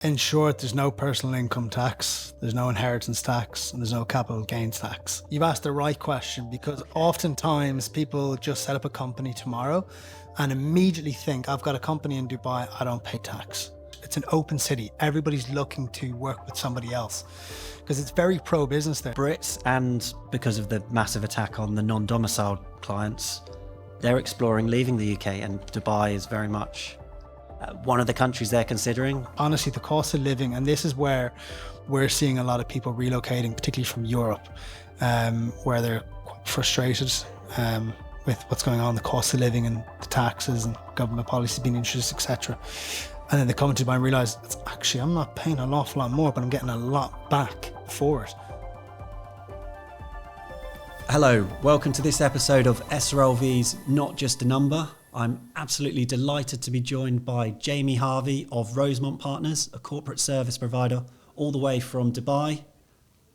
In short, there's no personal income tax, there's no inheritance tax, and there's no capital gains tax. You've asked the right question, because oftentimes people just set up a company tomorrow and immediately think, I've got a company in Dubai, I don't pay tax. It's an open city. Everybody's looking to work with somebody else because it's very pro-business there. Brits, and because of the massive attack on the non-domiciled clients, they're exploring leaving the UK, and Dubai is very much one of the countries they're considering. Honestly, the cost of living, and this is where we're seeing a lot of people relocating, particularly from Europe, where they're quite frustrated with what's going on, the cost of living and the taxes and government policies being introduced, etc. And then they come to Dubai and realise, it's actually, I'm not paying an awful lot more, but I'm getting a lot back for it. Hello, welcome to this episode of SRLV's Not Just a Number. I'm absolutely delighted to be joined by Jamie Harvey of Rosemont Partners, a corporate service provider all the way from Dubai.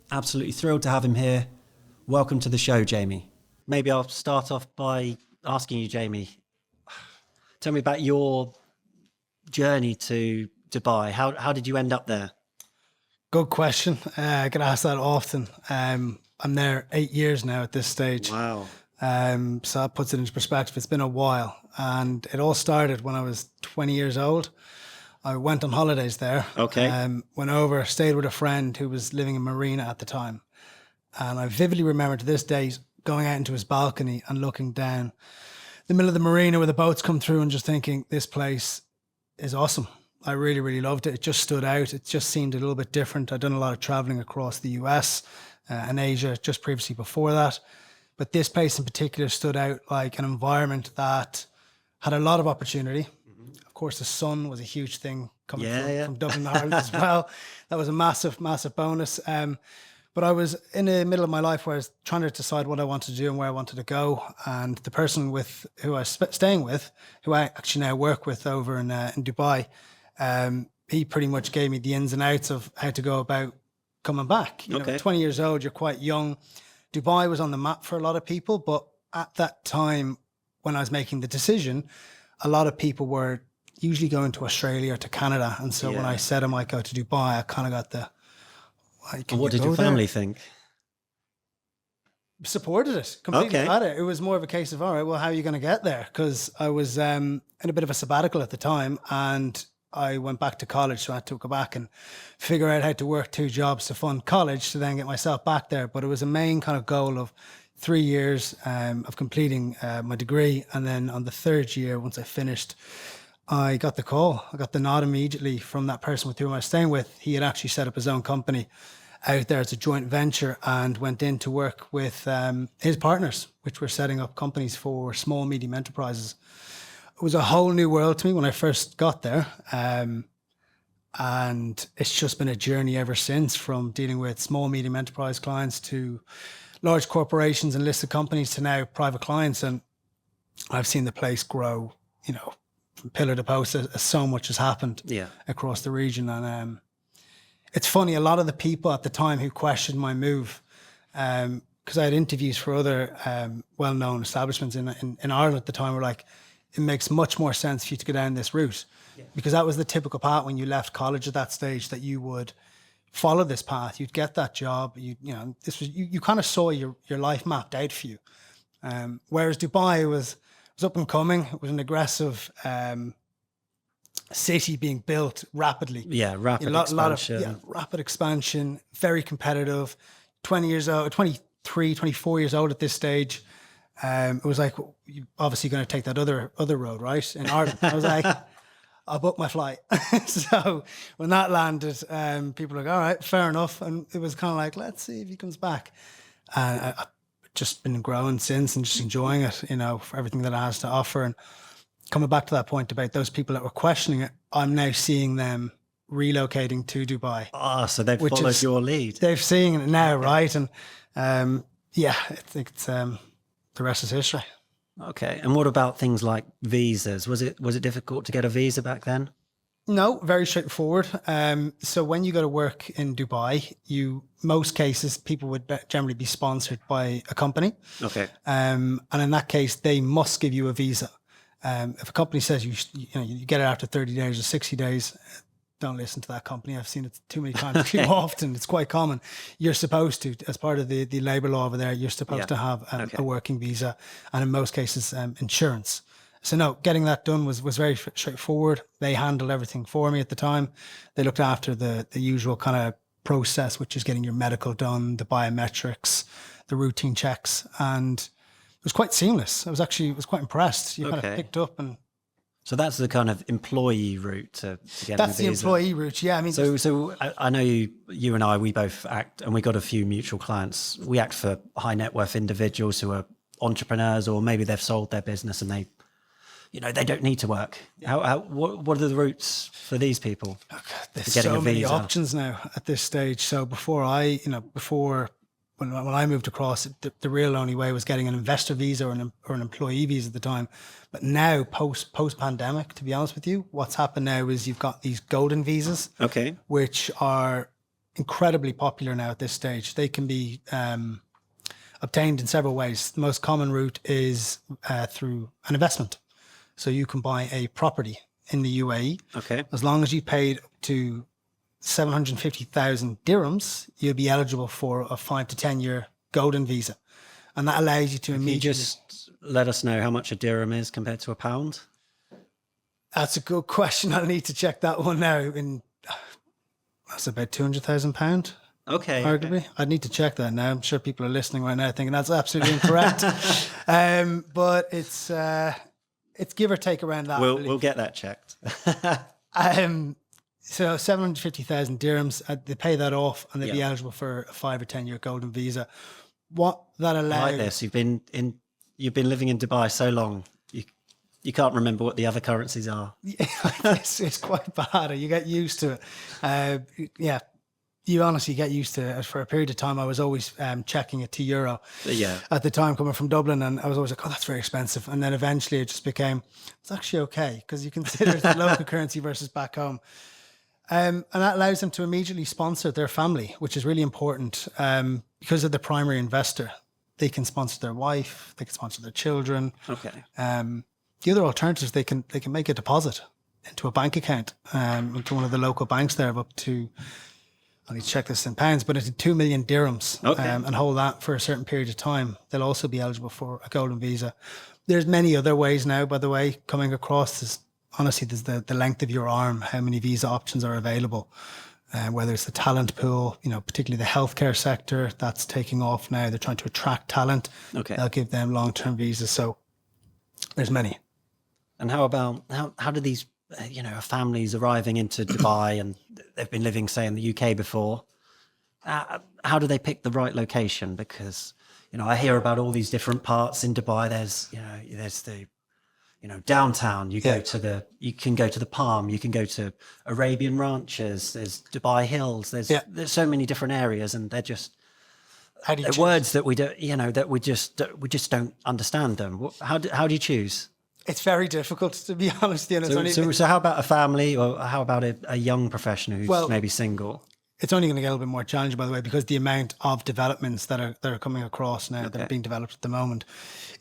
Absolutely thrilled to have him here. Welcome to the show, Jamie. Maybe I'll start off by asking you, Jamie, tell me about your journey to Dubai. How did you end up there? Good question. I get asked that often. I'm there 8 years now at this stage. Wow. So that puts it into perspective. It's been a while, and it all started when I was 20 years old. I went on holidays there. Okay. Went over, stayed with a friend who was living in Marina at the time. And I vividly remember to this day going out into his balcony and looking down the middle of the marina where the boats come through and just thinking, this place is awesome. I really, really loved it. It just stood out. It just seemed a little bit different. I'd done a lot of traveling across the US and Asia just previously before that. But this place in particular stood out like an environment that had a lot of opportunity. Of course, the sun was a huge thing coming from Dublin, Ireland as well. That was a massive, massive bonus. But I was in the middle of my life where I was trying to decide what I wanted to do and where I wanted to go. And the person who I was staying with, who I actually now work with over in Dubai, he pretty much gave me the ins and outs of how to go about coming back. You know, 20 years old, you're quite young. Dubai was on the map for a lot of people, but at that time when I was making the decision, a lot of people were usually going to Australia or to Canada. And so when I said I might go to Dubai, I kind of got the... And what did your family think? Supported it completely. It was more of a case of, all right, well, how are you going to get there? Because I was in a bit of a sabbatical at the time, and I went back to college, so I had to go back and figure out how to work 2 jobs to fund college to then get myself back there. But it was a main kind of goal of 3 years of completing my degree. And then on the 3rd year, once I finished, I got the call. I got the nod immediately from that person with whom I was staying with. He had actually set up his own company out there as a joint venture and went in to work with his partners, which were setting up companies for small, medium enterprises. It was a whole new world to me when I first got there. And it's just been a journey ever since, from dealing with small, medium enterprise clients to large corporations and listed companies to now private clients. And I've seen the place grow, you know, from pillar to post. So much has happened across the region. And it's funny, a lot of the people at the time who questioned my move, because I had interviews for other well-known establishments in Ireland at the time, were like, it makes much more sense for you to go down this route. Because that was the typical path when you left college at that stage, that you would follow this path, you'd get that job, you know, this was, you kind of saw your life mapped out for you. Whereas Dubai was up and coming. It was an aggressive city being built rapidly. Rapid expansion, very competitive. 20 years old, 23, 24 years old at this stage. It was like, you're obviously going to take that other road, right? In Ireland. I was like, I'll book my flight. So when that landed, people were like, all right, fair enough. And it was kind of like, let's see if he comes back. And I've just been growing since and just enjoying it, you know, for everything that it has to offer. And coming back to that point about those people that were questioning it, I'm now seeing them relocating to Dubai. So they've followed your lead. They've seen it now, right? And I think it's the rest is history. Okay. And what about things like visas? Was it difficult to get a visa back then? No, very straightforward. So when you go to work in Dubai, most cases people would generally be sponsored by a company. Okay. And in that case, they must give you a visa. If a company says you get it after 30 days or 60 days, don't listen to that company. I've seen it too many times, too often. It's quite common. You're supposed to, as part of the labour law over there, you're supposed to have a working visa, and in most cases, insurance. So no, getting that done was very straightforward. They handled everything for me at the time. They looked after the usual kind of process, which is getting your medical done, the biometrics, the routine checks, and it was quite seamless. I was quite impressed. You kind of picked up and. So that's the kind of employee route to get That's the the visa. employee route, yeah. I mean, so I know you and I, we both act, and we got a few mutual clients. We act for high net worth individuals who are entrepreneurs, or maybe they've sold their business and they don't need to work. What are the routes for these people? There's so many options now at this stage. So before when I moved across, the real only way was getting an investor visa or an employee visa at the time. But now, post pandemic, to be honest with you, what's happened now is you've got these golden visas, which are incredibly popular now at this stage. They can be obtained in several ways. The most common route is through an investment. So you can buy a property in the UAE. As long as you paid up to 750,000 dirhams, you'll be eligible for a 5 to 10 year golden visa. And that allows you to immediately... Can you just let us know how much a dirham is compared to a pound? That's a good question. I'll need to check that one now. That's about £200,000. Arguably. I'd need to check that now. I'm sure people are listening right now thinking that's absolutely incorrect. But it's give or take around that. We'll get that checked. So 750,000 dirhams, they pay that off and they'd be eligible for a 5 or 10 year golden visa. What that allows... Like this, you've been living in Dubai so long, you can't remember what the other currencies are. It's quite bad. You get used to it. You honestly get used to it. For a period of time, I was always checking it to euro. At the time, coming from Dublin, and I was always like, "Oh, that's very expensive." And then eventually, it just became, "It's actually okay," because you consider the local currency versus back home, and that allows them to immediately sponsor their family, which is really important because of the primary investor. They can sponsor their wife, they can sponsor their children. The other alternatives, they can make a deposit into a bank account, into one of the local banks there of up to. I need to check this in pounds, but it's 2 million dirhams and hold that for a certain period of time. They'll also be eligible for a golden visa. There's many other ways now, by the way, coming across. There's the length of your arm, how many visa options are available, whether it's the talent pool, particularly the healthcare sector, that's taking off now. They're trying to attract talent. They'll give them long-term visas. So there's many. And how do these families arriving into Dubai and they've been living, say, in the UK before, how do they pick the right location? Because, I hear about all these different parts in Dubai. There's the, downtown, you can go to the Palm, you can go to Arabian ranches, there's Dubai Hills, there's so many different areas, and they're just, they're words that we don't, we just don't understand them. How do you choose? It's very difficult, to be honest. So how about a family, or how about a young professional who's maybe single? It's only going to get a little bit more challenging, by the way, because the amount of developments that are coming across now that are being developed at the moment.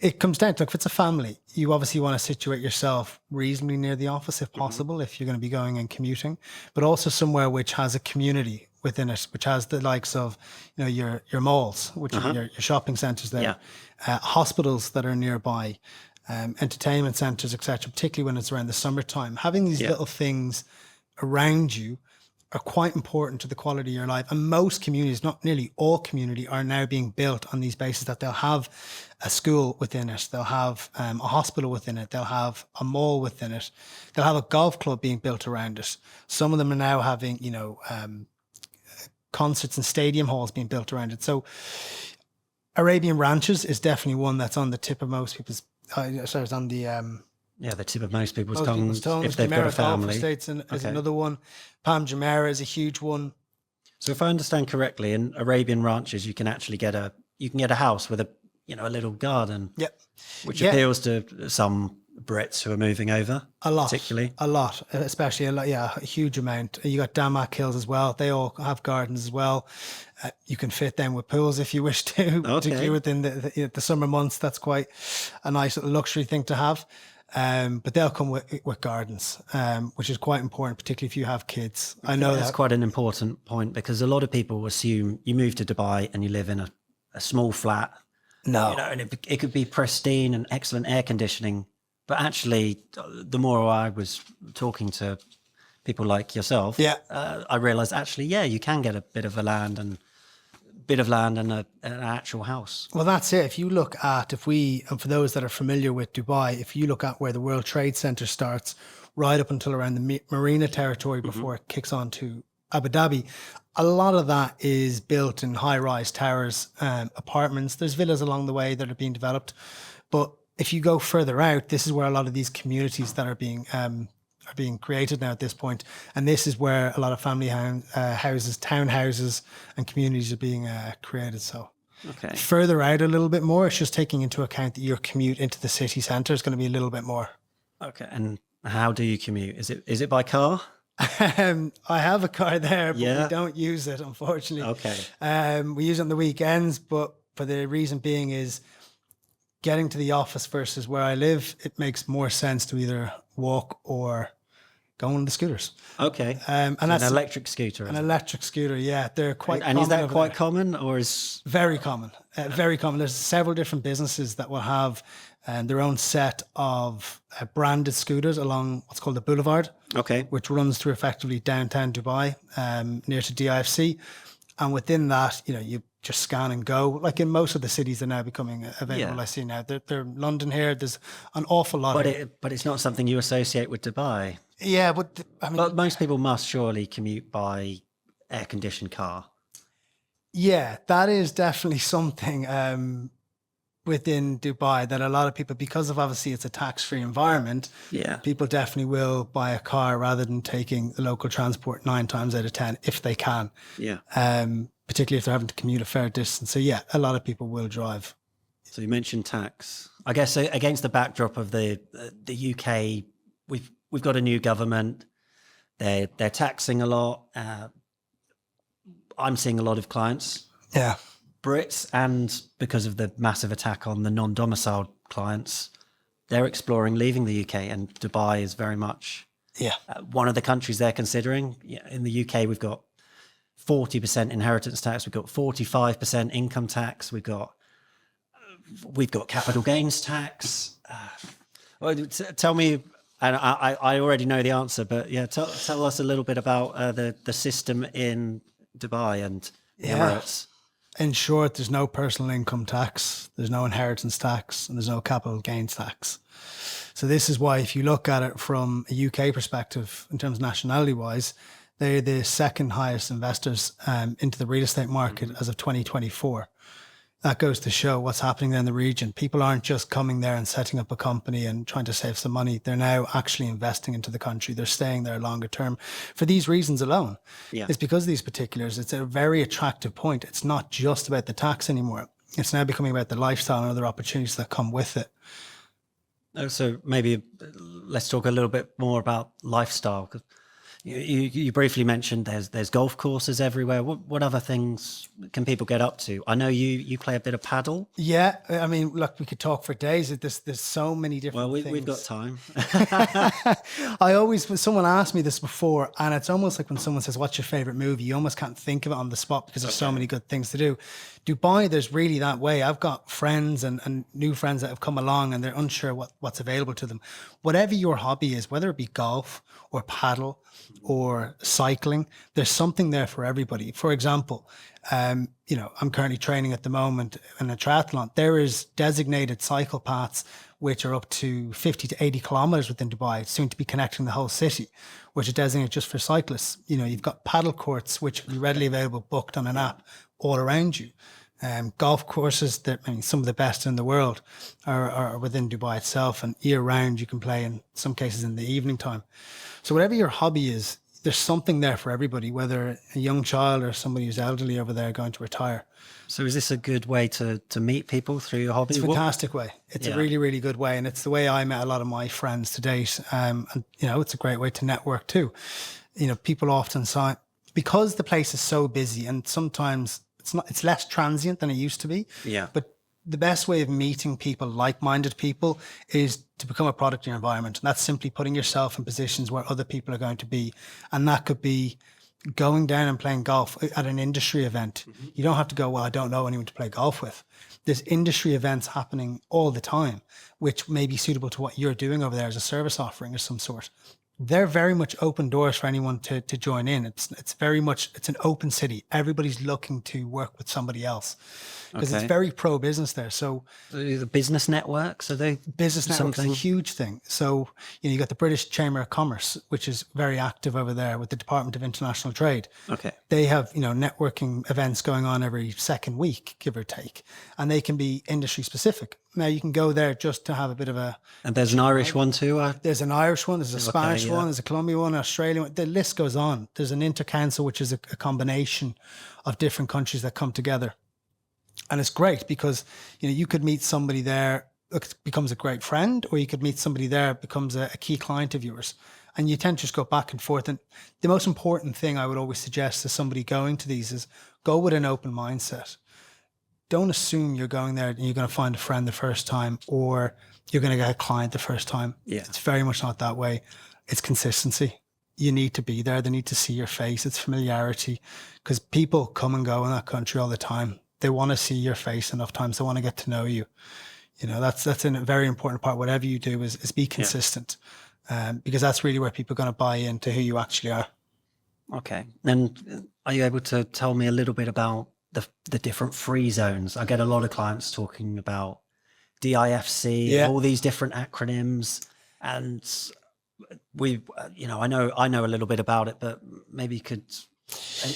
It comes down to, if it's a family, you obviously want to situate yourself reasonably near the office if possible, if you're going to be going and commuting, but also somewhere which has a community within it, which has the likes of, your malls, which are your shopping centres there, hospitals that are nearby, entertainment centres, etc., particularly when it's around the summertime. Having these little things around you are quite important to the quality of your life. And most communities, not nearly all community, are now being built on these bases that they'll have a school within it, they'll have a hospital within it, they'll have a mall within it, they'll have a golf club being built around it. Some of them are now having, concerts and stadium halls being built around it. So Arabian ranches is definitely one that's on the tip of most people's it's on the the tip of most people's tongues if they've got a family. Estates is another one. Palm Jumeirah is a huge one. So if I understand correctly, in Arabian ranches, you can actually get a house with a little garden. Which appeals to some Brits who are moving over. A lot, especially a huge amount. You got Damak Hills as well. They all have gardens as well. You can fit them with pools if you wish to, particularly within the summer months. That's quite a nice little luxury thing to have. But they'll come with gardens, which is quite important, particularly if you have kids. I know that's quite an important point, because a lot of people assume you move to Dubai and you live in a small flat. No. You know, and it could be pristine and excellent air conditioning. But actually, the more I was talking to people like yourself, I realized actually, you can get a bit of land and an actual house. Well, that's it. If you look at, and for those that are familiar with Dubai, if you look at where the World Trade Center starts, right up until around the Marina territory before it kicks on to Abu Dhabi, a lot of that is built in high-rise towers, apartments. There's villas along the way that are being developed. But if you go further out, this is where a lot of these communities that are being created now at this point. And this is where a lot of family houses, townhouses and communities are being created. So further out a little bit more, it's just taking into account that your commute into the city centre is going to be a little bit more. Okay. And how do you commute? Is it by car? I have a car there, but we don't use it, unfortunately. Okay. We use it on the weekends, but for the reason being is getting to the office versus where I live, it makes more sense to either walk or go on the scooters. Okay. And so that's an electric scooter. An electric scooter, yeah. They're quite and common. Is that quite there. common, or is very common? Very common. There's several different businesses that will have their own set of branded scooters along what's called the boulevard. Okay. Which runs through effectively downtown Dubai, near to DIFC. And within that, you just scan and go. Like in most of the cities are now becoming available. I see now. They're London here. There's an awful lot. But it's not something you associate with Dubai. Yeah, but but most people must surely commute by air-conditioned car. Yeah, that is definitely something within Dubai that a lot of people, because of obviously it's a tax-free environment, people definitely will buy a car rather than taking the local transport 9 times out of 10 if they can. Yeah. Particularly if they're having to commute a fair distance. So yeah, a lot of people will drive. So you mentioned tax. I guess against the backdrop of the UK, we've got a new government. They're taxing a lot. I'm seeing a lot of clients. Yeah. Brits, and because of the massive attack on the non-domiciled clients, they're exploring leaving the UK, and Dubai is very much one of the countries they're considering. In the UK, we've got 40% inheritance tax, we've got 45% income tax, we've got capital gains tax. Tell me, and I already know the answer, but tell us a little bit about the system in Dubai and the Emirates. In short, there's no personal income tax, there's no inheritance tax, and there's no capital gains tax. So this is why, if you look at it from a UK perspective, in terms of nationality-wise, they're the second highest investors into the real estate market as of 2024. That goes to show what's happening there in the region. People aren't just coming there and setting up a company and trying to save some money. They're now actually investing into the country. They're staying there longer term for these reasons alone. Yeah. It's because of these particulars. It's a very attractive point. It's not just about the tax anymore. It's now becoming about the lifestyle and other opportunities that come with it. So maybe let's talk a little bit more about lifestyle. You briefly mentioned there's golf courses everywhere. What other things can people get up to? I know you play a bit of paddle. Yeah, I mean, look, we could talk for days. There's so many different things. We've got time. When someone asked me this before, and it's almost like when someone says, what's your favorite movie? You almost can't think of it on the spot because there's so many good things to do. Dubai, there's really that way. I've got friends and new friends that have come along and they're unsure what's available to them. Whatever your hobby is, whether it be golf or paddle or cycling, there's something there for everybody. For example, I'm currently training at the moment in a triathlon. There is designated cycle paths which are up to 50 to 80 kilometers within Dubai, soon to be connecting the whole city, which is designated just for cyclists. You've got paddle courts, which are readily available, booked on an app all around you. Golf courses, some of the best in the world are within Dubai itself, and year round you can play, in some cases in the evening time. So whatever your hobby is, there's something there for everybody, whether a young child or somebody who's elderly over there going to retire. So is this a good way to meet people through your hobby? It's a fantastic way. It's a really, really good way. And it's the way I met a lot of my friends to date. And it's a great way to network too. People often say, because the place is so busy, and sometimes it's less transient than it used to be. Yeah. But the best way of meeting people, like-minded people, is to become a product of your environment. And that's simply putting yourself in positions where other people are going to be. And that could be going down and playing golf at an industry event. You don't have to go, well, I don't know anyone to play golf with. There's industry events happening all the time, which may be suitable to what you're doing over there as a service offering of some sort. They're very much open doors for anyone to join in. It's very much, it's an open city. Everybody's looking to work with somebody else because it's very pro business there. So The business networks, are they? business network is a huge thing. So, you got the British Chamber of Commerce, which is very active over there with the Department of International Trade. Okay. They have, networking events going on every second week, give or take, and they can be industry specific. Now you can go there just to have a bit of a... And there's an Irish one too? There's an Irish one, there's a Spanish one, there's a Colombian one, an Australian one. The list goes on. There's an intercouncil, which is a combination of different countries that come together. And it's great because, you could meet somebody there, it becomes a great friend, or you could meet somebody there, becomes a key client of yours. And you tend to just go back and forth. And the most important thing I would always suggest to somebody going to these is go with an open mindset. Don't assume you're going there and you're going to find a friend the first time, or you're going to get a client the first time. Yeah. It's very much not that way. It's consistency. You need to be there. They need to see your face. It's familiarity, because people come and go in that country all the time. They want to see your face enough times. They want to get to know you. That's a very important part. Whatever you do is be consistent, because that's really where people are going to buy into who you actually are. Okay. And are you able to tell me a little bit about the different free zones? I get a lot of clients talking about DIFC, all these different acronyms, and I know a little bit about it, but maybe you could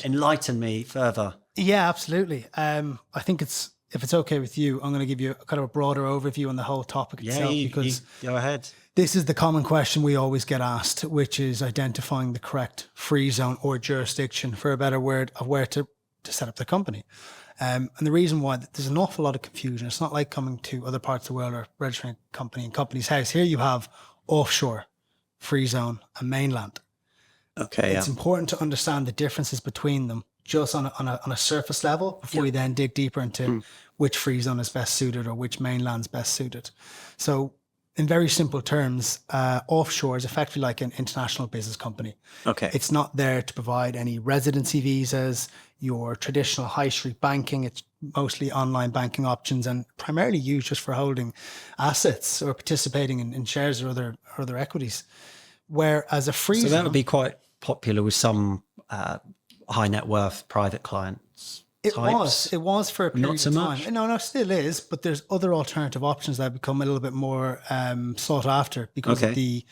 enlighten me further. Yeah, absolutely. I think if it's okay with you, I'm going to give you kind of a broader overview on the whole topic itself, because go ahead. This is the common question we always get asked, which is identifying the correct free zone or jurisdiction, for a better word, of where to set up the company. And the reason why, there's an awful lot of confusion. It's not like coming to other parts of the world or registering a company in Companies House. Here you have offshore, free zone, and mainland. Okay. It's important to understand the differences between them just on a surface level before you then dig deeper into which free zone is best suited or which mainland's best suited. So in very simple terms, offshore is effectively like an international business company. Okay. It's not there to provide any residency visas, your traditional high street banking. It's mostly online banking options and primarily used just for holding assets or participating in shares or other equities. Whereas a free zone, that would be quite popular with some high net worth private clients. It was for a period Not so of time. much. No, still is, but there's other alternative options that have become a little bit more sought after because of the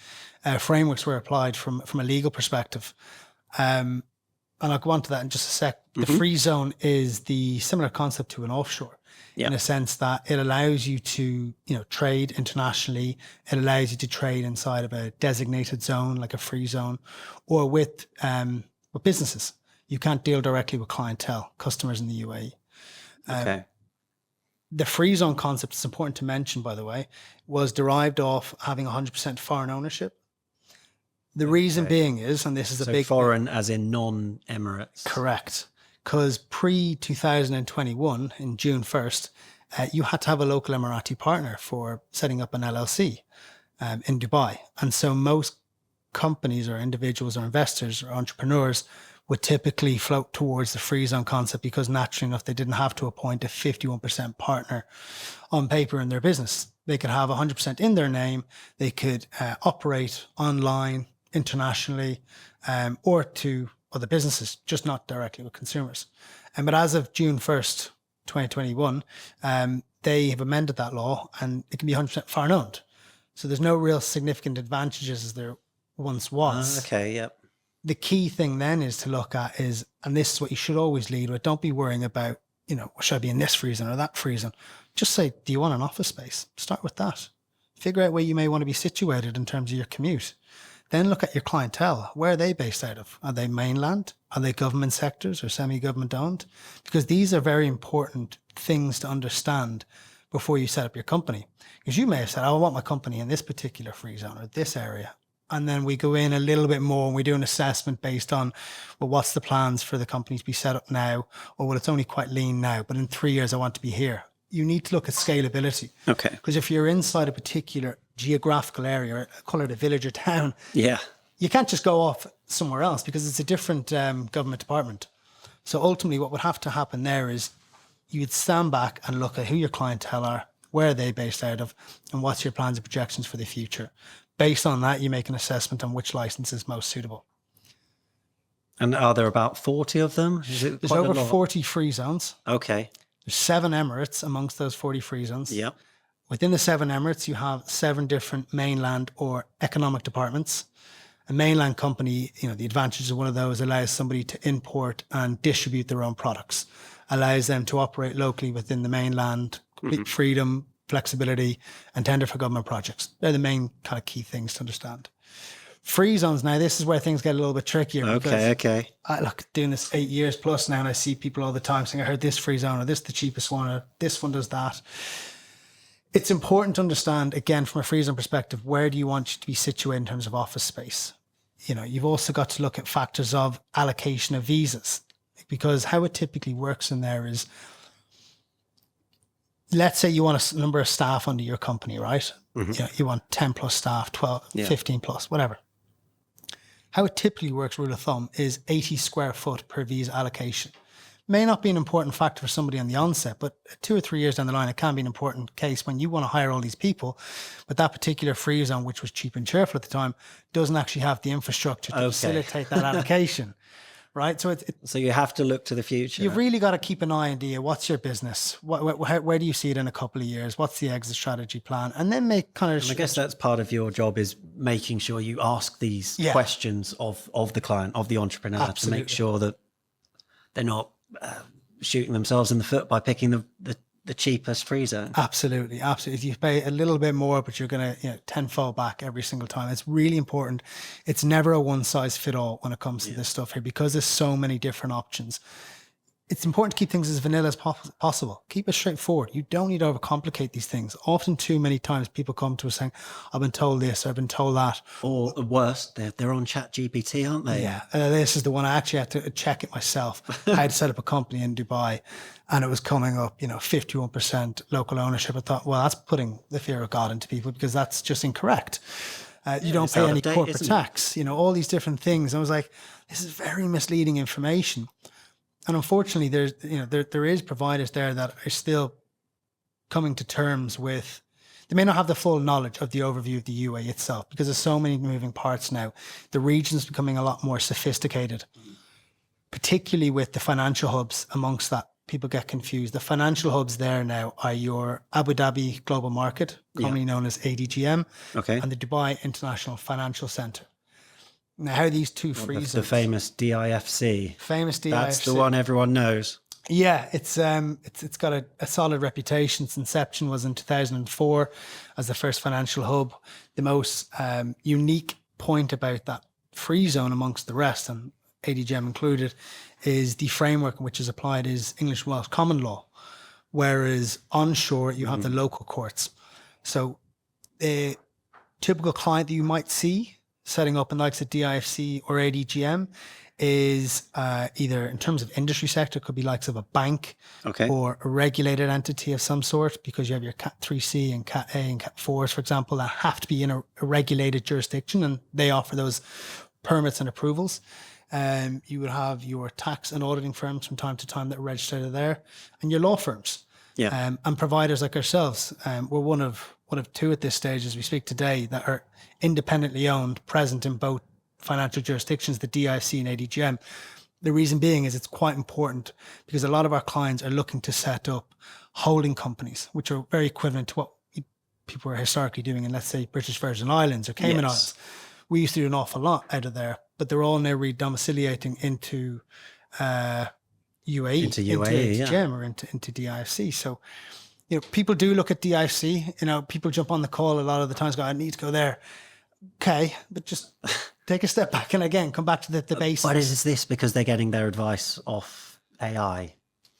frameworks were applied from a legal perspective. And I'll go on to that in just a sec. The free zone is the similar concept to an offshore in a sense that it allows you to, trade internationally. It allows you to trade inside of a designated zone, like a free zone, or with businesses. You can't deal directly with clientele, customers in the UAE. The free zone concept, is important to mention, by the way, was derived off having 100% foreign ownership. The reason being is, and this is a big... foreign as in non-Emirates. Correct. Because pre-2021, in June 1st, you had to have a local Emirati partner for setting up an LLC in Dubai. And so most companies or individuals or investors or entrepreneurs would typically float towards the free zone concept because naturally enough, they didn't have to appoint a 51% partner on paper in their business. They could have 100% in their name. They could operate online, internationally, or to other businesses, just not directly with consumers. But as of June 1st, 2021, they have amended that law and it can be 100% foreign owned. So there's no real significant advantages as there once was. The key thing then is to look at is, and this is what you should always lead with, don't be worrying about, should I be in this free zone or that free zone? Just say, do you want an office space? Start with that. Figure out where you may want to be situated in terms of your commute. Then look at your clientele. Where are they based out of? Are they mainland? Are they government sectors or semi-government owned? Because these are very important things to understand before you set up your company. Because you may have said, I want my company in this particular free zone or this area. And then we go in a little bit more and we do an assessment based on, well, what's the plans for the company to be set up now? Or, well, it's only quite lean now, but in 3 years, I want to be here. you need to look at scalability. Okay. Because if you're inside a particular geographical area, call it a village or town, Yeah. you can't just go off somewhere else because it's a different government department. So ultimately what would have to happen there is you would stand back and look at who your clientele are, where are they based out of, and what's your plans and projections for the future. Based on that, you make an assessment on which license is most suitable. And are there about 40 of them? There's over 40 free zones. Okay. There's 7 Emirates amongst those 40 free zones. Yeah. Within the 7 Emirates, you have 7 different mainland or economic departments. A mainland company, the advantage of one of those allows somebody to import and distribute their own products, allows them to operate locally within the mainland, complete freedom, flexibility, and tender for government projects. They're the main kind of key things to understand. Free zones, now this is where things get a little bit trickier. Okay. I look, doing this 8 years plus now, and I see people all the time saying, I heard this free zone, or this is the cheapest one, or this one does that. It's important to understand, again, from a free zone perspective, where do you want you to be situated in terms of office space? You've also got to look at factors of allocation of visas, because how it typically works in there is, let's say you want a number of staff under your company, right? You want 10 plus staff, 12, 15 plus, whatever. How it typically works, rule of thumb, is 80 square foot per visa allocation. May not be an important factor for somebody on the onset, but 2 or 3 years down the line, it can be an important case when you want to hire all these people. But that particular free zone, which was cheap and cheerful at the time, doesn't actually have the infrastructure to facilitate that allocation, right? So so you have to look to the future. You've really got to keep an eye on, what's your business? Where do you see it in a couple of years? What's the exit strategy plan? And then make kind of... And I guess that's part of your job, is making sure you ask these questions of the client, of the entrepreneur, Absolutely. to make sure that they're not shooting themselves in the foot by picking the cheapest free zone. Absolutely. If you pay a little bit more, but you're going to tenfold back every single time, it's really important. It's never a one size fit all when it comes to this stuff here, because there's so many different options. It's important to keep things as vanilla as possible. Keep it straightforward. You don't need to overcomplicate these things. Often, too many times, people come to us saying, I've been told this, I've been told that. Or worse, they're on ChatGPT, aren't they? Yeah. This is the one I actually had to check it myself. I had set up a company in Dubai, and it was coming up, 51% local ownership. I thought, well, that's putting the fear of God into people, because that's just incorrect. You don't pay any corporate tax, all these different things. I was like, this is very misleading information. And unfortunately, there is providers there that are still coming to terms with, they may not have the full knowledge of the overview of the UAE itself, because there's so many moving parts now. The region's becoming a lot more sophisticated, particularly with the financial hubs. Amongst that, people get confused. The financial hubs there now are your Abu Dhabi Global Market, commonly known as ADGM, and the Dubai International Financial Centre. Now, how these two free zones... The famous DIFC. Famous DIFC. That's the one everyone knows. Yeah, it's got a solid reputation. Its inception was in 2004 as the first financial hub. The most unique point about that free zone amongst the rest, and ADGM included, is the framework in which is applied is English and Welsh common law, whereas onshore you have the local courts. So the typical client that you might see setting up in likes of DIFC or ADGM is either in terms of industry sector, could be likes of a bank or a regulated entity of some sort, because you have your Cat 3C and Cat A and Cat 4s, for example, that have to be in a regulated jurisdiction, and they offer those permits and approvals. You would have your tax and auditing firms from time to time that are registered there, and your law firms. And providers like ourselves. We're one of 2 at this stage as we speak today that are independently owned, present in both financial jurisdictions, the DIFC and ADGM. The reason being is it's quite important, because a lot of our clients are looking to set up holding companies, which are very equivalent to what people were historically doing in, let's say, British Virgin Islands or Cayman Islands. We used to do an awful lot out of there, but they're all now redomiciliating into UAE, into ADGM or into DIFC. So, people do look at DIFC. People jump on the call a lot of the times, go, I need to go there. Okay, but just take a step back and again, come back to the basics. But is this because they're getting their advice off AI?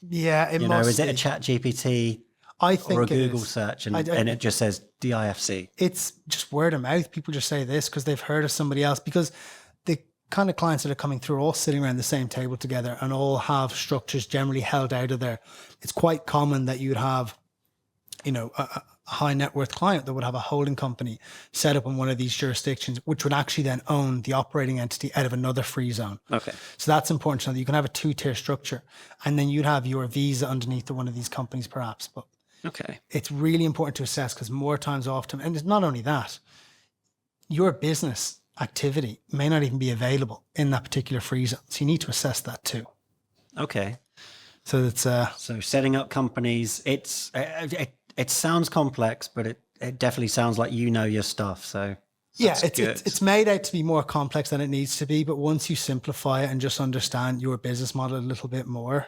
Yeah, it must is it a ChatGPT or a Google search and it just says DIFC? It's just word of mouth. People just say this because they've heard of somebody else, because the kind of clients that are coming through are all sitting around the same table together and all have structures generally held out of there. It's quite common that you'd have a high net worth client that would have a holding company set up in one of these jurisdictions, which would actually then own the operating entity out of another free zone. Okay. So that's important to know that you can have a 2-tier structure, and then you'd have your visa underneath one of these companies perhaps. But Okay. it's really important to assess, because more times often, and it's not only that, your business activity may not even be available in that particular free zone. So you need to assess that too. Okay. So it's So setting up companies, it sounds complex, but it definitely sounds like you know your stuff. So yeah, that's good. it's made out to be more complex than it needs to be. But once you simplify it and just understand your business model a little bit more,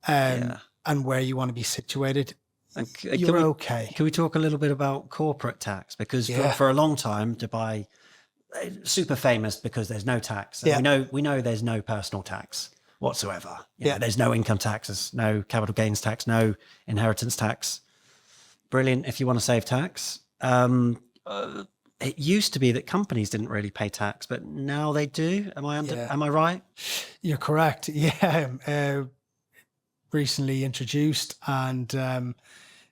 and where you want to be situated, And you're okay. Can we talk a little bit about corporate tax? Because for a long time, Dubai, super famous because there's no tax. And we know there's no personal tax whatsoever. You know, there's no income taxes, no capital gains tax, no inheritance tax. Brilliant if you want to save tax. It used to be that companies didn't really pay tax, but now they do. Am I right? You're correct. Yeah. Recently introduced, and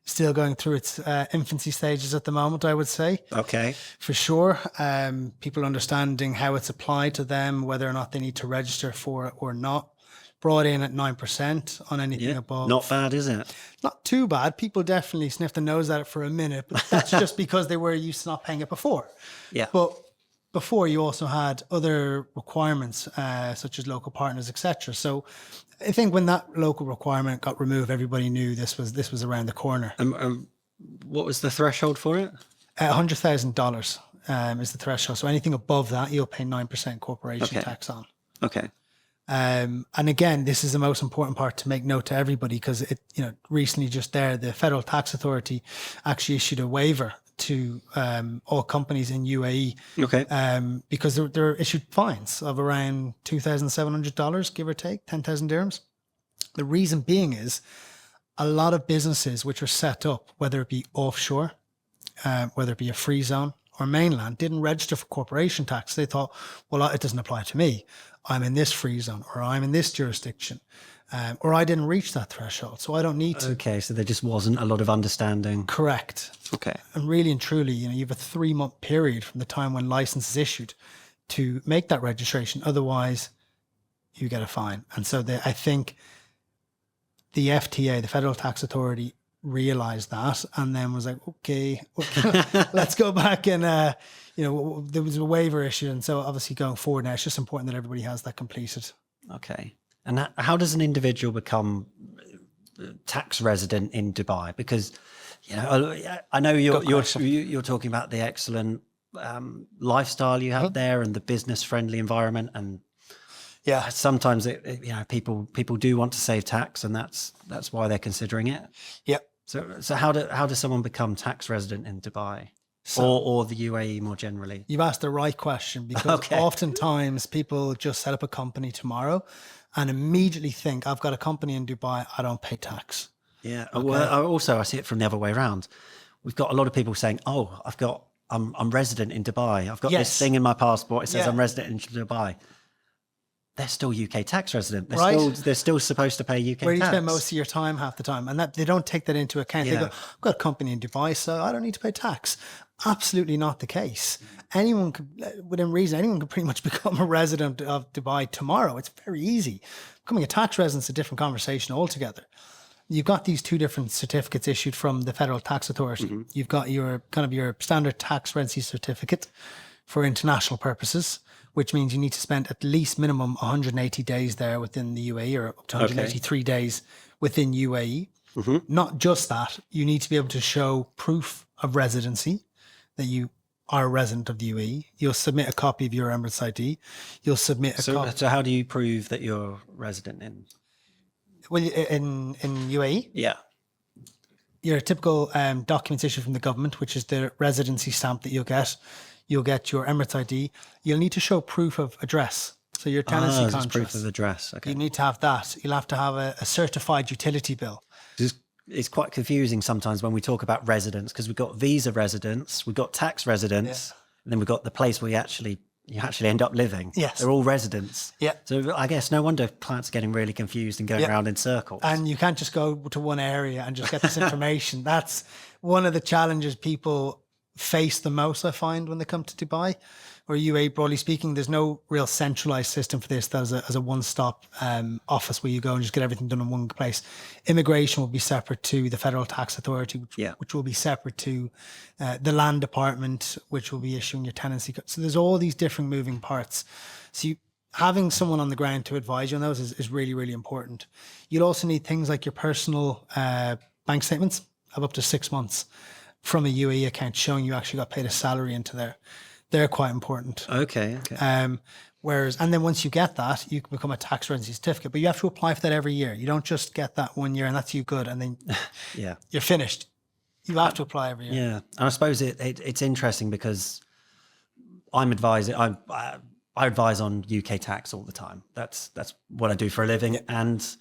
still going through its infancy stages at the moment, I would say. Okay. For sure. People understanding how it's applied to them, whether or not they need to register for it or not. Brought in at 9% on anything above. Not bad, is it? Not too bad. People definitely sniffed the nose at it for a minute, but that's just because they were used to not paying it before. Yeah. But before, you also had other requirements, such as local partners, etc. So I think when that local requirement got removed, everybody knew this was around the corner. What was the threshold for it? $100,000 is the threshold. So anything above that, you'll pay 9% corporation tax on. Okay. And again, this is the most important part to make note to everybody, because recently just there, the Federal Tax Authority actually issued a waiver to all companies in UAE. Okay. Because they're issued fines of around $2,700, give or take, 10,000 dirhams. The reason being is a lot of businesses which are set up, whether it be offshore, whether it be a free zone or mainland, didn't register for corporation tax. They thought, well, it doesn't apply to me. I'm in this free zone, or I'm in this jurisdiction, or I didn't reach that threshold, so I don't need to. Okay, so there just wasn't a lot of understanding. Correct. Okay. And really and truly, you have a 3-month period from the time when license is issued to make that registration. Otherwise, you get a fine. And so I think the FTA, the Federal Tax Authority, realized that and then was like, okay, let's go back and there was a waiver issue, and so obviously going forward now, it's just important that everybody has that completed. Okay. And how does an individual become tax resident in Dubai? Because I know you're talking about the excellent lifestyle you have there and the business friendly environment, and sometimes people do want to save tax, and that's why they're considering it. Yep. So how does someone become tax resident in Dubai, or the UAE more generally? You've asked the right question, because oftentimes people just set up a company tomorrow and immediately think, I've got a company in Dubai, I don't pay tax. Yeah. Okay. Well, I see it from the other way around. We've got a lot of people saying, "Oh, I'm resident in Dubai. I've got this thing in my passport. It says I'm resident in Dubai." They're still UK tax resident. They're still supposed to pay UK tax. Where you spend most of your time half the time. And that they don't take that into account. They go, I've got a company in Dubai, so I don't need to pay tax. Absolutely not the case. Anyone could, within reason, anyone could pretty much become a resident of Dubai tomorrow. It's very easy. Becoming a tax resident is a different conversation altogether. You've got these 2 different certificates issued from the Federal Tax Authority. Mm-hmm. You've got your standard tax residency certificate for international purposes, which means you need to spend at least minimum 180 days there within the UAE, or up to 183 days within UAE. Mm-hmm. Not just that, you need to be able to show proof of residency, that you are a resident of the UAE. You'll submit a copy of your Emirates ID. You'll submit a copy. So how do you prove that you're resident in? Well, in UAE? Yeah. Your typical documents issued from the government, which is the residency stamp that you'll get. You'll get your Emirates ID. You'll need to show proof of address. So your tenancy contract. Proof of address. Okay. You need to have that. You'll have to have a certified utility bill. It's quite confusing sometimes when we talk about residents, because we've got visa residents, we've got tax residents, and then we've got the place where you actually you actually end up living. Yes. They're all residents. Yeah. So I guess no wonder clients are getting really confused and going around in circles. And you can't just go to one area and just get this information. That's one of the challenges people face the most, I find, when they come to Dubai or UAE, broadly speaking. There's no real centralized system for this that as a one-stop office where you go and just get everything done in one place. Immigration will be separate to the Federal Tax Authority, which will be separate to the Land Department, which will be issuing your tenancy. So there's all these different moving parts. So having someone on the ground to advise you on those is really, really important. You'll also need things like your personal bank statements of up to 6 months from a UAE account showing you actually got paid a salary into there. They're quite important. Okay. And then once you get that, you can become a tax residency certificate, but you have to apply for that every year. You don't just get that 1 year and that's you good. And then you're finished. You have to apply every year. Yeah. And I suppose it's interesting because I'm advising, I advise on UK tax all the time. That's what I do for a living. Yeah. And,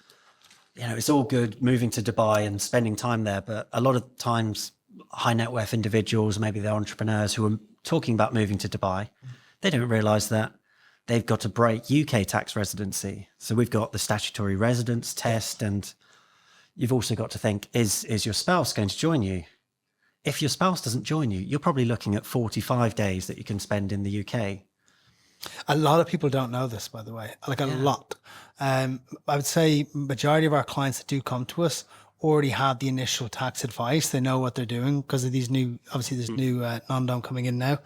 it's all good moving to Dubai and spending time there. But a lot of times high net worth individuals, maybe they're entrepreneurs who are talking about moving to Dubai, they don't realize that they've got to break UK tax residency. So we've got the statutory residence test, and you've also got to think, is your spouse going to join you? If your spouse doesn't join you, you're probably looking at 45 days that you can spend in the UK. A lot of people don't know this, by the way, like a lot. I would say majority of our clients that do come to us already have the initial tax advice. They know what they're doing because of these new, obviously there's new non-dom coming in now.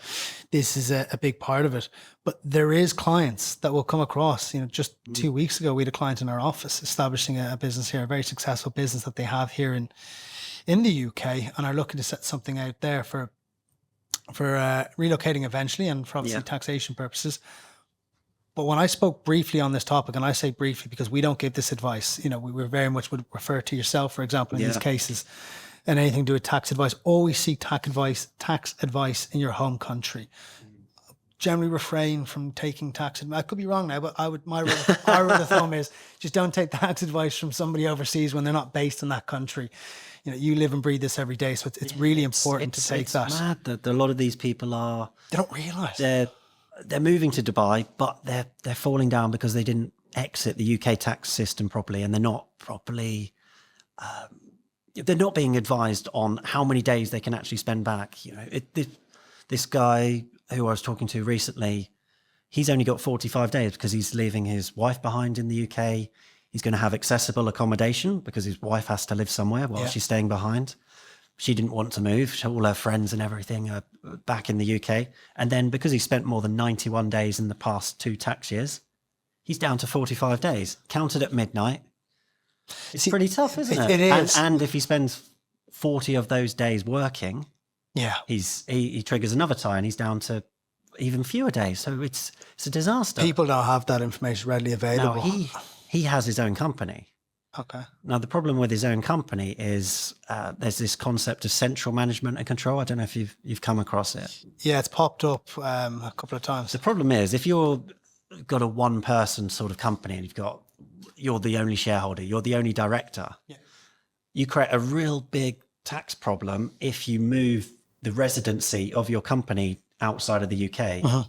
This is a big part of it. But there is clients that will come across, just 2 weeks ago, we had a client in our office establishing a business here, a very successful business that they have here in the UK, and are looking to set something out there for relocating eventually and for obviously taxation purposes. But when I spoke briefly on this topic, and I say briefly because we don't give this advice, we very much would refer to yourself, for example, in these cases, and anything to do with tax advice. Always seek tax advice in your home country. Generally refrain from taking tax advice. I could be wrong now, but our rule of thumb is just don't take tax advice from somebody overseas when they're not based in that country. You live and breathe this every day, so it's really important to take that. It's mad that a lot of these people they don't realise they're moving to Dubai, but they're falling down because they didn't exit the UK tax system properly, and they're not properly. They're not being advised on how many days they can actually spend back. This guy who I was talking to recently, he's only got 45 days because he's leaving his wife behind in the UK. He's going to have accessible accommodation because his wife has to live somewhere while she's staying behind. She didn't want to move. All her friends and everything are back in the UK. And then because he spent more than 91 days in the past 2 tax years, he's down to 45 days, counted at midnight. It's pretty tough, isn't it? It is. And if he spends 40 of those days working, he triggers another tie and he's down to even fewer days. So it's a disaster. People don't have that information readily available. Now, he has his own company. Okay. Now, the problem with his own company is there's this concept of central management and control. I don't know if you've come across it. Yeah, it's popped up a couple of times. The problem is if you've got a one-person sort of company and you're the only shareholder, you're the only director, you create a real big tax problem if you move the residency of your company outside of the UK.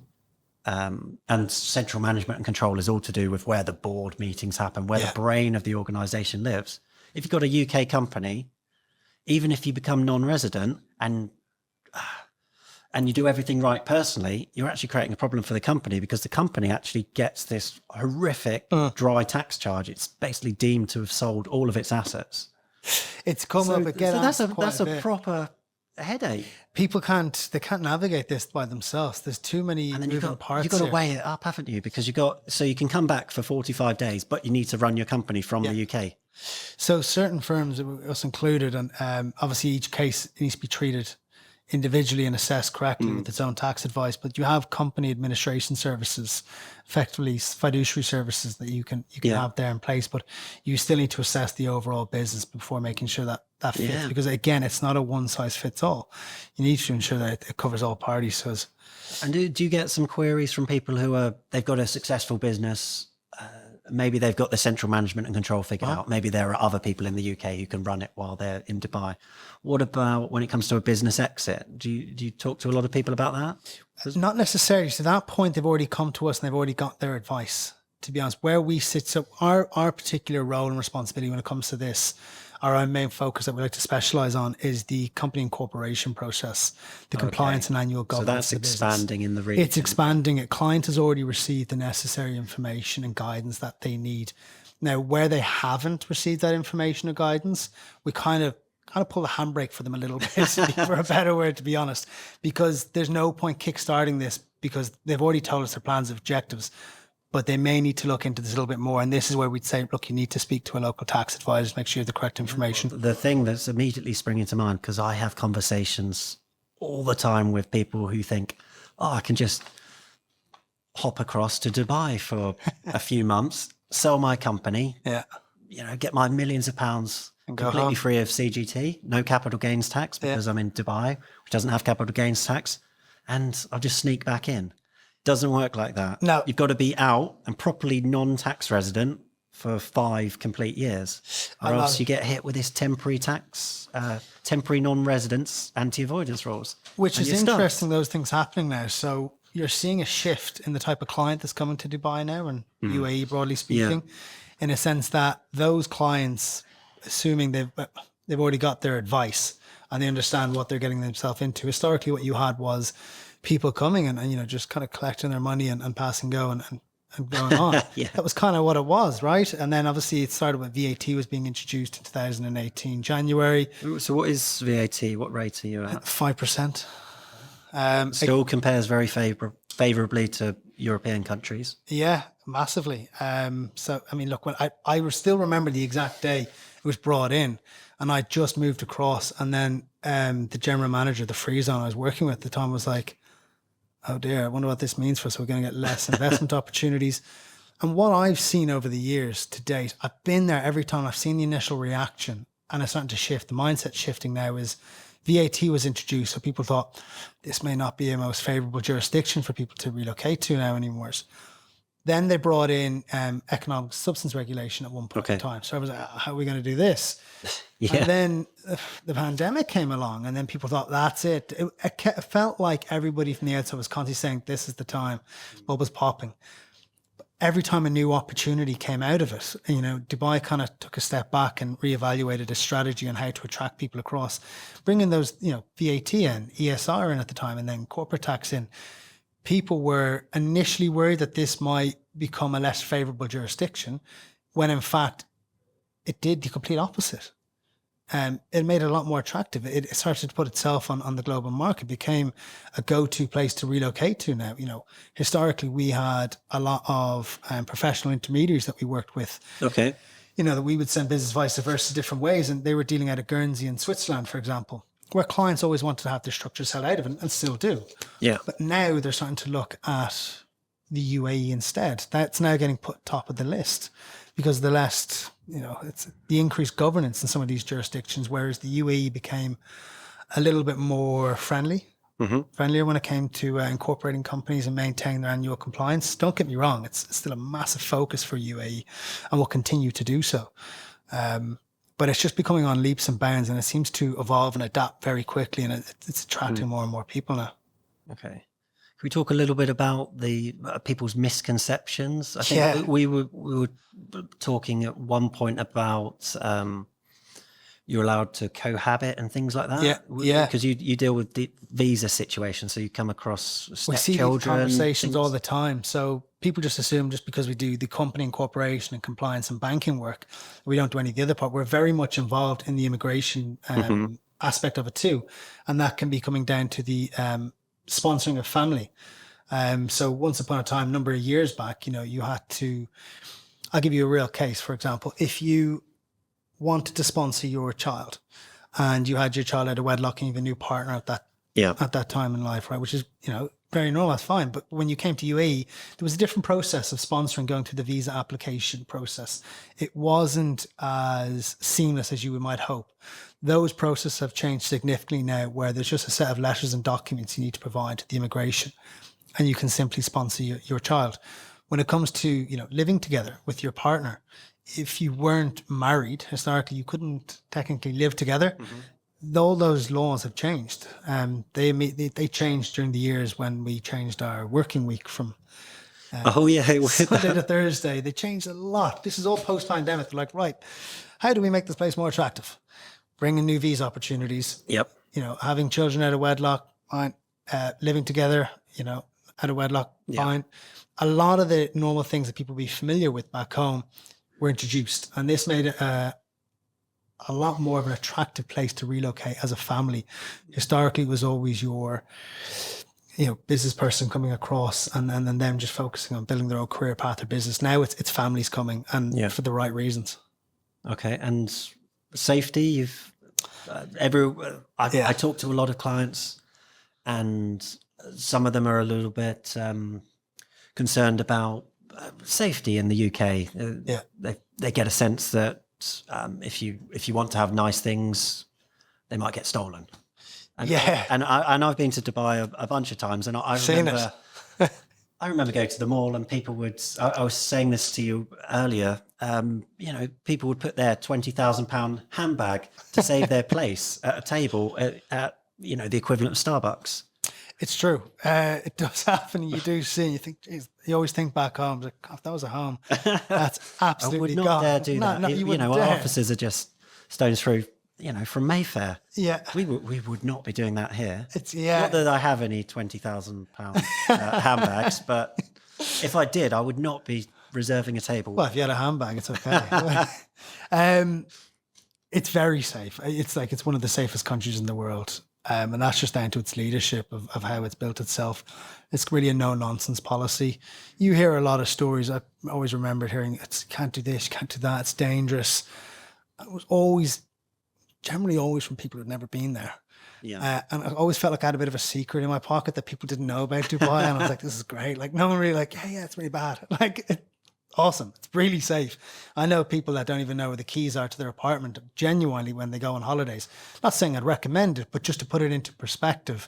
And central management and control is all to do with where the board meetings happen, where the brain of the organisation lives. If you've got a UK company, even if you become non-resident and you do everything right personally, you're actually creating a problem for the company because the company actually gets this horrific dry tax charge. It's basically deemed to have sold all of its assets. It's come up again. So that's a proper headache. People can't navigate this by themselves. There's too many moving parts. You've got to weigh it up, haven't you? Because you can come back for 45 days, but you need to run your company from the UK. So certain firms, us included, and obviously each case needs to be treated individually and assessed correctly with its own tax advice. But you have company administration services, effectively fiduciary services that you can have there in place. But you still need to assess the overall business before making sure that fits. Because again, it's not a one size fits all. You need to ensure that it covers all parties. And do you get some queries from people who they've got a successful business maybe they've got the central management and control figured out. Maybe there are other people in the UK who can run it while they're in Dubai. What about when it comes to a business exit? Do you talk to a lot of people about that? Not necessarily. To that point, they've already come to us and they've already got their advice. To be honest, where we sit, so our particular role and responsibility when it comes to this, our main focus that we like to specialize on is the company incorporation process, the compliance and annual governance. So that's expanding in the region. It's expanding it. Client has already received the necessary information and guidance that they need. Now, where they haven't received that information or guidance, we kind of pull the handbrake for them a little bit, for a better word, to be honest, because there's no point kickstarting this because they've already told us their plans and objectives. But they may need to look into this a little bit more. And this is where we'd say, look, you need to speak to a local tax advisor to make sure you have the correct information. The thing that's immediately springing to mind, because I have conversations all the time with people who think, oh, I can just hop across to Dubai for a few months, sell my company, get my millions of pounds completely free of CGT, no capital gains tax because I'm in Dubai, which doesn't have capital gains tax, and I'll just sneak back in. Doesn't work like that. No. You've got to be out and properly non-tax resident for 5 complete years, or else you get hit with this temporary tax, temporary non-residence anti-avoidance rules. Which is interesting, those things happening now. So you're seeing a shift in the type of client that's coming to Dubai now and UAE broadly speaking, in a sense that those clients, assuming they've already got their advice and they understand what they're getting themselves into. Historically, what you had was people coming and just kind of collecting their money and passing go and going on. That was kind of what it was, right? And then obviously it started with VAT was being introduced in 2018 January. So what is VAT? What rate are you at? 5%. Still compares very favorably to European countries. Yeah, massively. So I mean, look, when I still remember the exact day it was brought in, and I just moved across, and then the general manager of the Freezone I was working with at the time was like, oh dear, I wonder what this means for us. We're going to get less investment opportunities. And what I've seen over the years to date, I've been there every time. I've seen the initial reaction and it's starting to shift. The mindset shifting now is VAT was introduced. So people thought this may not be a most favorable jurisdiction for people to relocate to now anymore. Then they brought in economic substance regulation at one point in time. So I was like, how are we going to do this? And then the pandemic came along and then people thought, that's it. It felt like everybody from the outside was constantly saying, this is the time. Bubbles popping. Every time a new opportunity came out of it, Dubai kind of took a step back and reevaluated a strategy on how to attract people across, bringing those, VAT in, ESR in at the time, and then corporate tax in. People were initially worried that this might become a less favorable jurisdiction, when in fact it did the complete opposite. It made it a lot more attractive. It started to put itself on the global market, became a go-to place to relocate to now. Historically we had a lot of professional intermediaries that we worked with. Okay. That we would send business vice versa different ways, and they were dealing out of Guernsey and Switzerland, for example, where clients always wanted to have their structures held out of it and still do. Yeah. But now they're starting to look at the UAE instead. That's now getting put top of the list because the last, it's the increased governance in some of these jurisdictions, whereas the UAE became a little bit more friendlier when it came to incorporating companies and maintaining their annual compliance. Don't get me wrong, it's still a massive focus for UAE and will continue to do so. But it's just becoming on leaps and bounds, and it seems to evolve and adapt very quickly, and it's attracting more and more people now. Okay. Can we talk a little bit about the people's misconceptions? I think we were talking at one point about you're allowed to cohabit and things like that. Yeah. Because you deal with the visa situation, so you come across stepchildren. We see these conversations all the time. So people just assume just because we do the company incorporation and compliance and banking work, we don't do any of the other part. We're very much involved in the immigration aspect of it too. And that can be coming down to the sponsoring of family. So once upon a time, a number of years back, you had to, I'll give you a real case. For example, if you wanted to sponsor your child and you had your child out of wedlock and you have a new partner at that time in life, right? Which is, very normal, that's fine. But when you came to UAE, there was a different process of sponsoring, going through the visa application process. It wasn't as seamless as you might hope. Those processes have changed significantly now, where there's just a set of letters and documents you need to provide to the immigration, and you can simply sponsor your child. when it comes to, living together with your partner, if you weren't married, historically, you couldn't technically live together. All those laws have changed. They changed during the years when we changed our working week from Sunday to Thursday. They changed a lot. This is all post-pandemic. They're like, right, how do we make this place more attractive? Bring in new visa opportunities. Yep. Having children out of wedlock, fine. Living together, out of wedlock, fine. A lot of the normal things that people be familiar with back home were introduced, and this made it a lot more of an attractive place to relocate as a family. Historically, it was always your business person coming across and then them just focusing on building their own career path or business. Now it's families coming, and for the right reasons. Okay. And safety, I talk to a lot of clients, and some of them are a little bit concerned about safety in the UK. They get a sense that if you want to have nice things, they might get stolen. And I've been to Dubai a bunch of times, and I remember I remember going to the mall, and people would. I was saying this to you earlier. People would put their £20,000 handbag to save their place at a table at the equivalent of Starbucks. It's true. It does happen. You do see. You think. Geez, you always think back home. Like, if that was a home, that's absolutely I would not gone. dare do that. No, Our offices are just stones through. From Mayfair. Yeah, we would not be doing that here. It's not that I have any £20,000 handbags, but if I did, I would not be reserving a table. Well, if you had a handbag, it's okay. It's very safe. It's one of the safest countries in the world. And that's just down to its leadership of how it's built itself. It's really a no-nonsense policy. You hear a lot of stories. I always remembered hearing, can't do this, can't do that, it's dangerous. It was generally always from people who'd never been there. Yeah. And I always felt like I had a bit of a secret in my pocket that people didn't know about Dubai. And I was like, this is great. Like, no one really it's really bad. Awesome. It's really safe. I know people that don't even know where the keys are to their apartment genuinely when they go on holidays. Not saying I'd recommend it, but just to put it into perspective,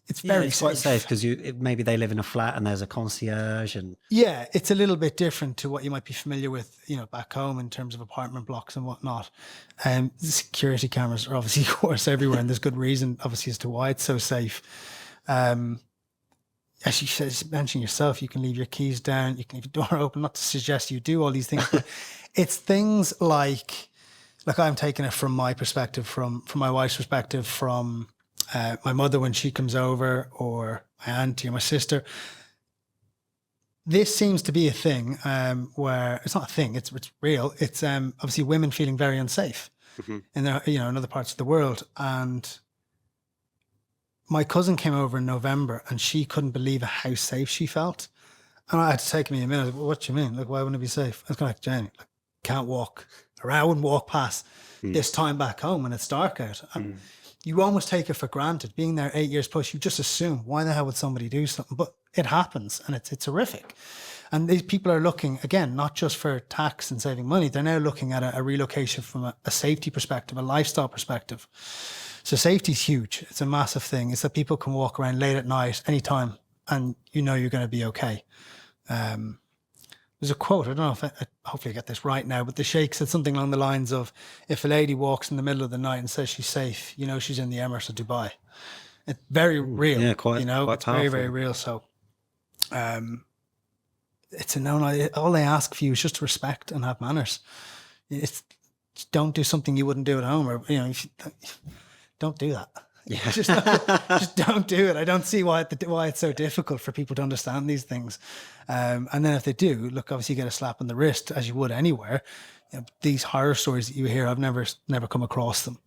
it's very safe. Quite safe because maybe they live in a flat and there's a concierge and it's a little bit different to what you might be familiar with, back home in terms of apartment blocks and whatnot. The security cameras are obviously, of course, everywhere, and there's good reason, obviously, as to why it's so safe. As you mentioned yourself, you can leave your keys down, you can leave your door open. Not to suggest you do all these things, but it's things like I'm taking it from my perspective, from my wife's perspective, from my mother when she comes over, or my auntie or my sister. This seems to be a thing where it's not a thing; it's real. It's obviously women feeling very unsafe in their, in other parts of the world. And my cousin came over in November, and she couldn't believe how safe she felt. And I had to take me a minute. What do you mean? Why wouldn't it be safe? I was kind of like, Jamie, can't walk around. I wouldn't walk past this time back home when it's dark out. And you almost take it for granted. Being there 8 years plus, you just assume, why the hell would somebody do something? But it happens, and it's horrific. And these people are looking, again, not just for tax and saving money. They're now looking at a relocation from a safety perspective, a lifestyle perspective. So safety is huge. It's a massive thing. It's that people can walk around late at night, anytime, and you're going to be okay. There's a quote, I don't know if hopefully I get this right now, but the Sheikh said something along the lines of, if a lady walks in the middle of the night and says she's safe, she's in the Emirates of Dubai. It's very real. Yeah, quite it's powerful. very, very real. So it's a no. All they ask for you is just respect and have manners. Don't do something you wouldn't do at home, or don't do that. Yeah. just don't do it. I don't see why it's so difficult for people to understand these things. And then if they do, look, obviously you get a slap on the wrist, as you would anywhere. These horror stories that you hear, I've never come across them.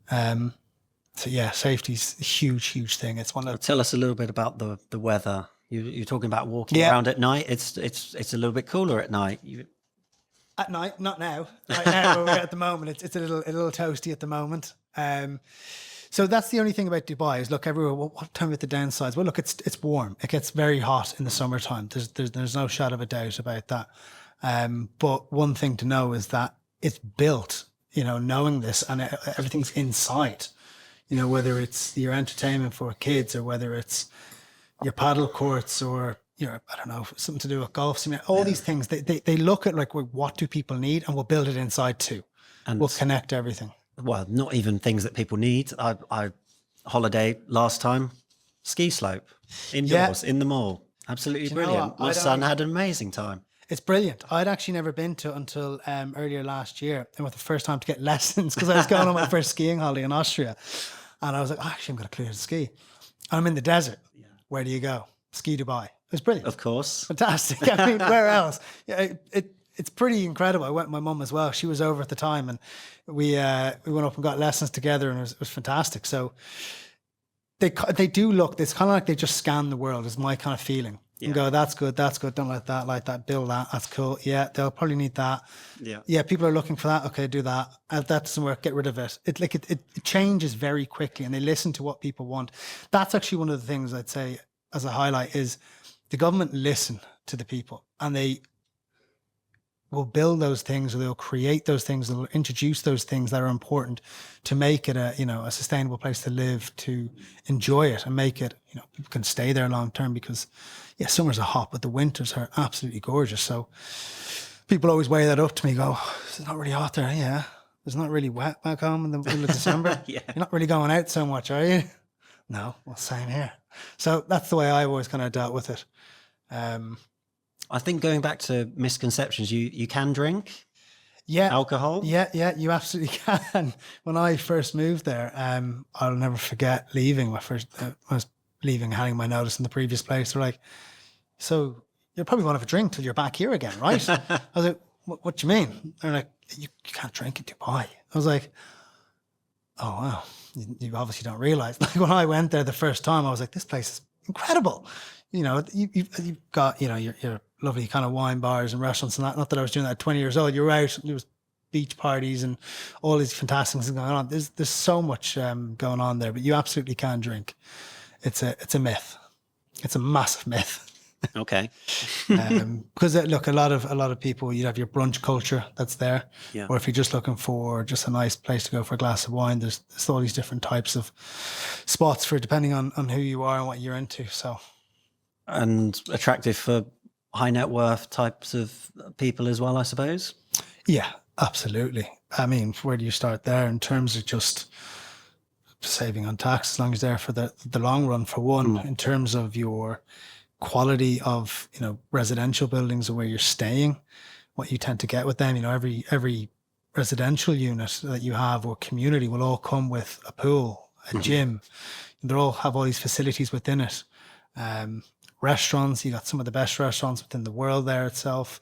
So yeah, safety's a huge, huge thing. It's one of. Tell us a little bit about the weather. You're talking about walking around at night. It's a little bit cooler at night. At night, not now. Right now, where we're at the moment, it's a little toasty at the moment. So that's the only thing about Dubai is, look, everywhere. What time with the downsides? Well, look, it's warm. It gets very hot in the summertime. There's no shadow of a doubt about that. But one thing to know is that it's built, knowing this, and everything's inside. Whether it's your entertainment for kids, or whether it's your paddle courts, or I don't know, something to do with golf simulator, all these things. They look at like, well, what do people need, and we'll build it inside too. And we'll connect everything. Well, not even things that people need. I holiday last time, ski slope indoors in the mall. Absolutely brilliant. My son had an amazing time. It's brilliant. I'd actually never been to until earlier last year. It was the first time to get lessons because I was going on my first skiing holiday in Austria. And I was like, actually, I'm going to clear the ski. I'm in the desert. Yeah. Where do you go? Ski Dubai. It was brilliant. Of course. Fantastic. I mean, where else? Yeah, it's pretty incredible. I went with my mum as well. She was over at the time, and we went up and got lessons together, and it was fantastic. So they do look, it's kind of like they just scan the world, is my kind of feeling. Yeah. And go, that's good, don't like that, build that, that's cool. Yeah, they'll probably need that. Yeah, people are looking for that. Okay, do that. That doesn't work, get rid of it. It changes very quickly, and they listen to what people want. That's actually one of the things I'd say as a highlight is the government listen to the people, and they will build those things, or they'll create those things, they'll introduce those things that are important to make it a sustainable place to live, to enjoy it, and make it, people can stay there long term, because summers are hot, but the winters are absolutely gorgeous. So people always weigh that up to me, go, it's not really hot there. Yeah. It's not really wet back home in the middle of December. Yeah. You're not really going out so much, are you? No, well, same here. So that's the way I always kind of dealt with it. I think going back to misconceptions, you can drink alcohol. Yeah, you absolutely can. When I first moved there, I'll never forget leaving. I was leaving, handing my notice in the previous place. They're like, so you'll probably want to have a drink till you're back here again, right? I was like, what do you mean? They're like, you can't drink in Dubai. I was like, oh, wow. You obviously don't realize. Like when I went there the first time, I was like, this place is incredible. You've got, your lovely kind of wine bars and restaurants and that. Not that I was doing that at 20 years old. You're out, there was beach parties and all these fantastic things going on. There's so much going on there, but you absolutely can drink. It's a myth. It's a massive myth. Okay. Because look, a lot of people, you have your brunch culture that's there. Yeah. Or if you're just looking for just a nice place to go for a glass of wine, there's all these different types of spots for depending on who you are and what you're into. So. And attractive for high net worth types of people as well, I suppose. Yeah, absolutely. I mean, where do you start there in terms of just saving on tax, as long as they're for the long run, for one, in terms of your quality of, residential buildings and where you're staying, what you tend to get with them, every residential unit that you have or community will all come with a pool, a gym. They all have all these facilities within it. Restaurants, you got some of the best restaurants within the world there itself.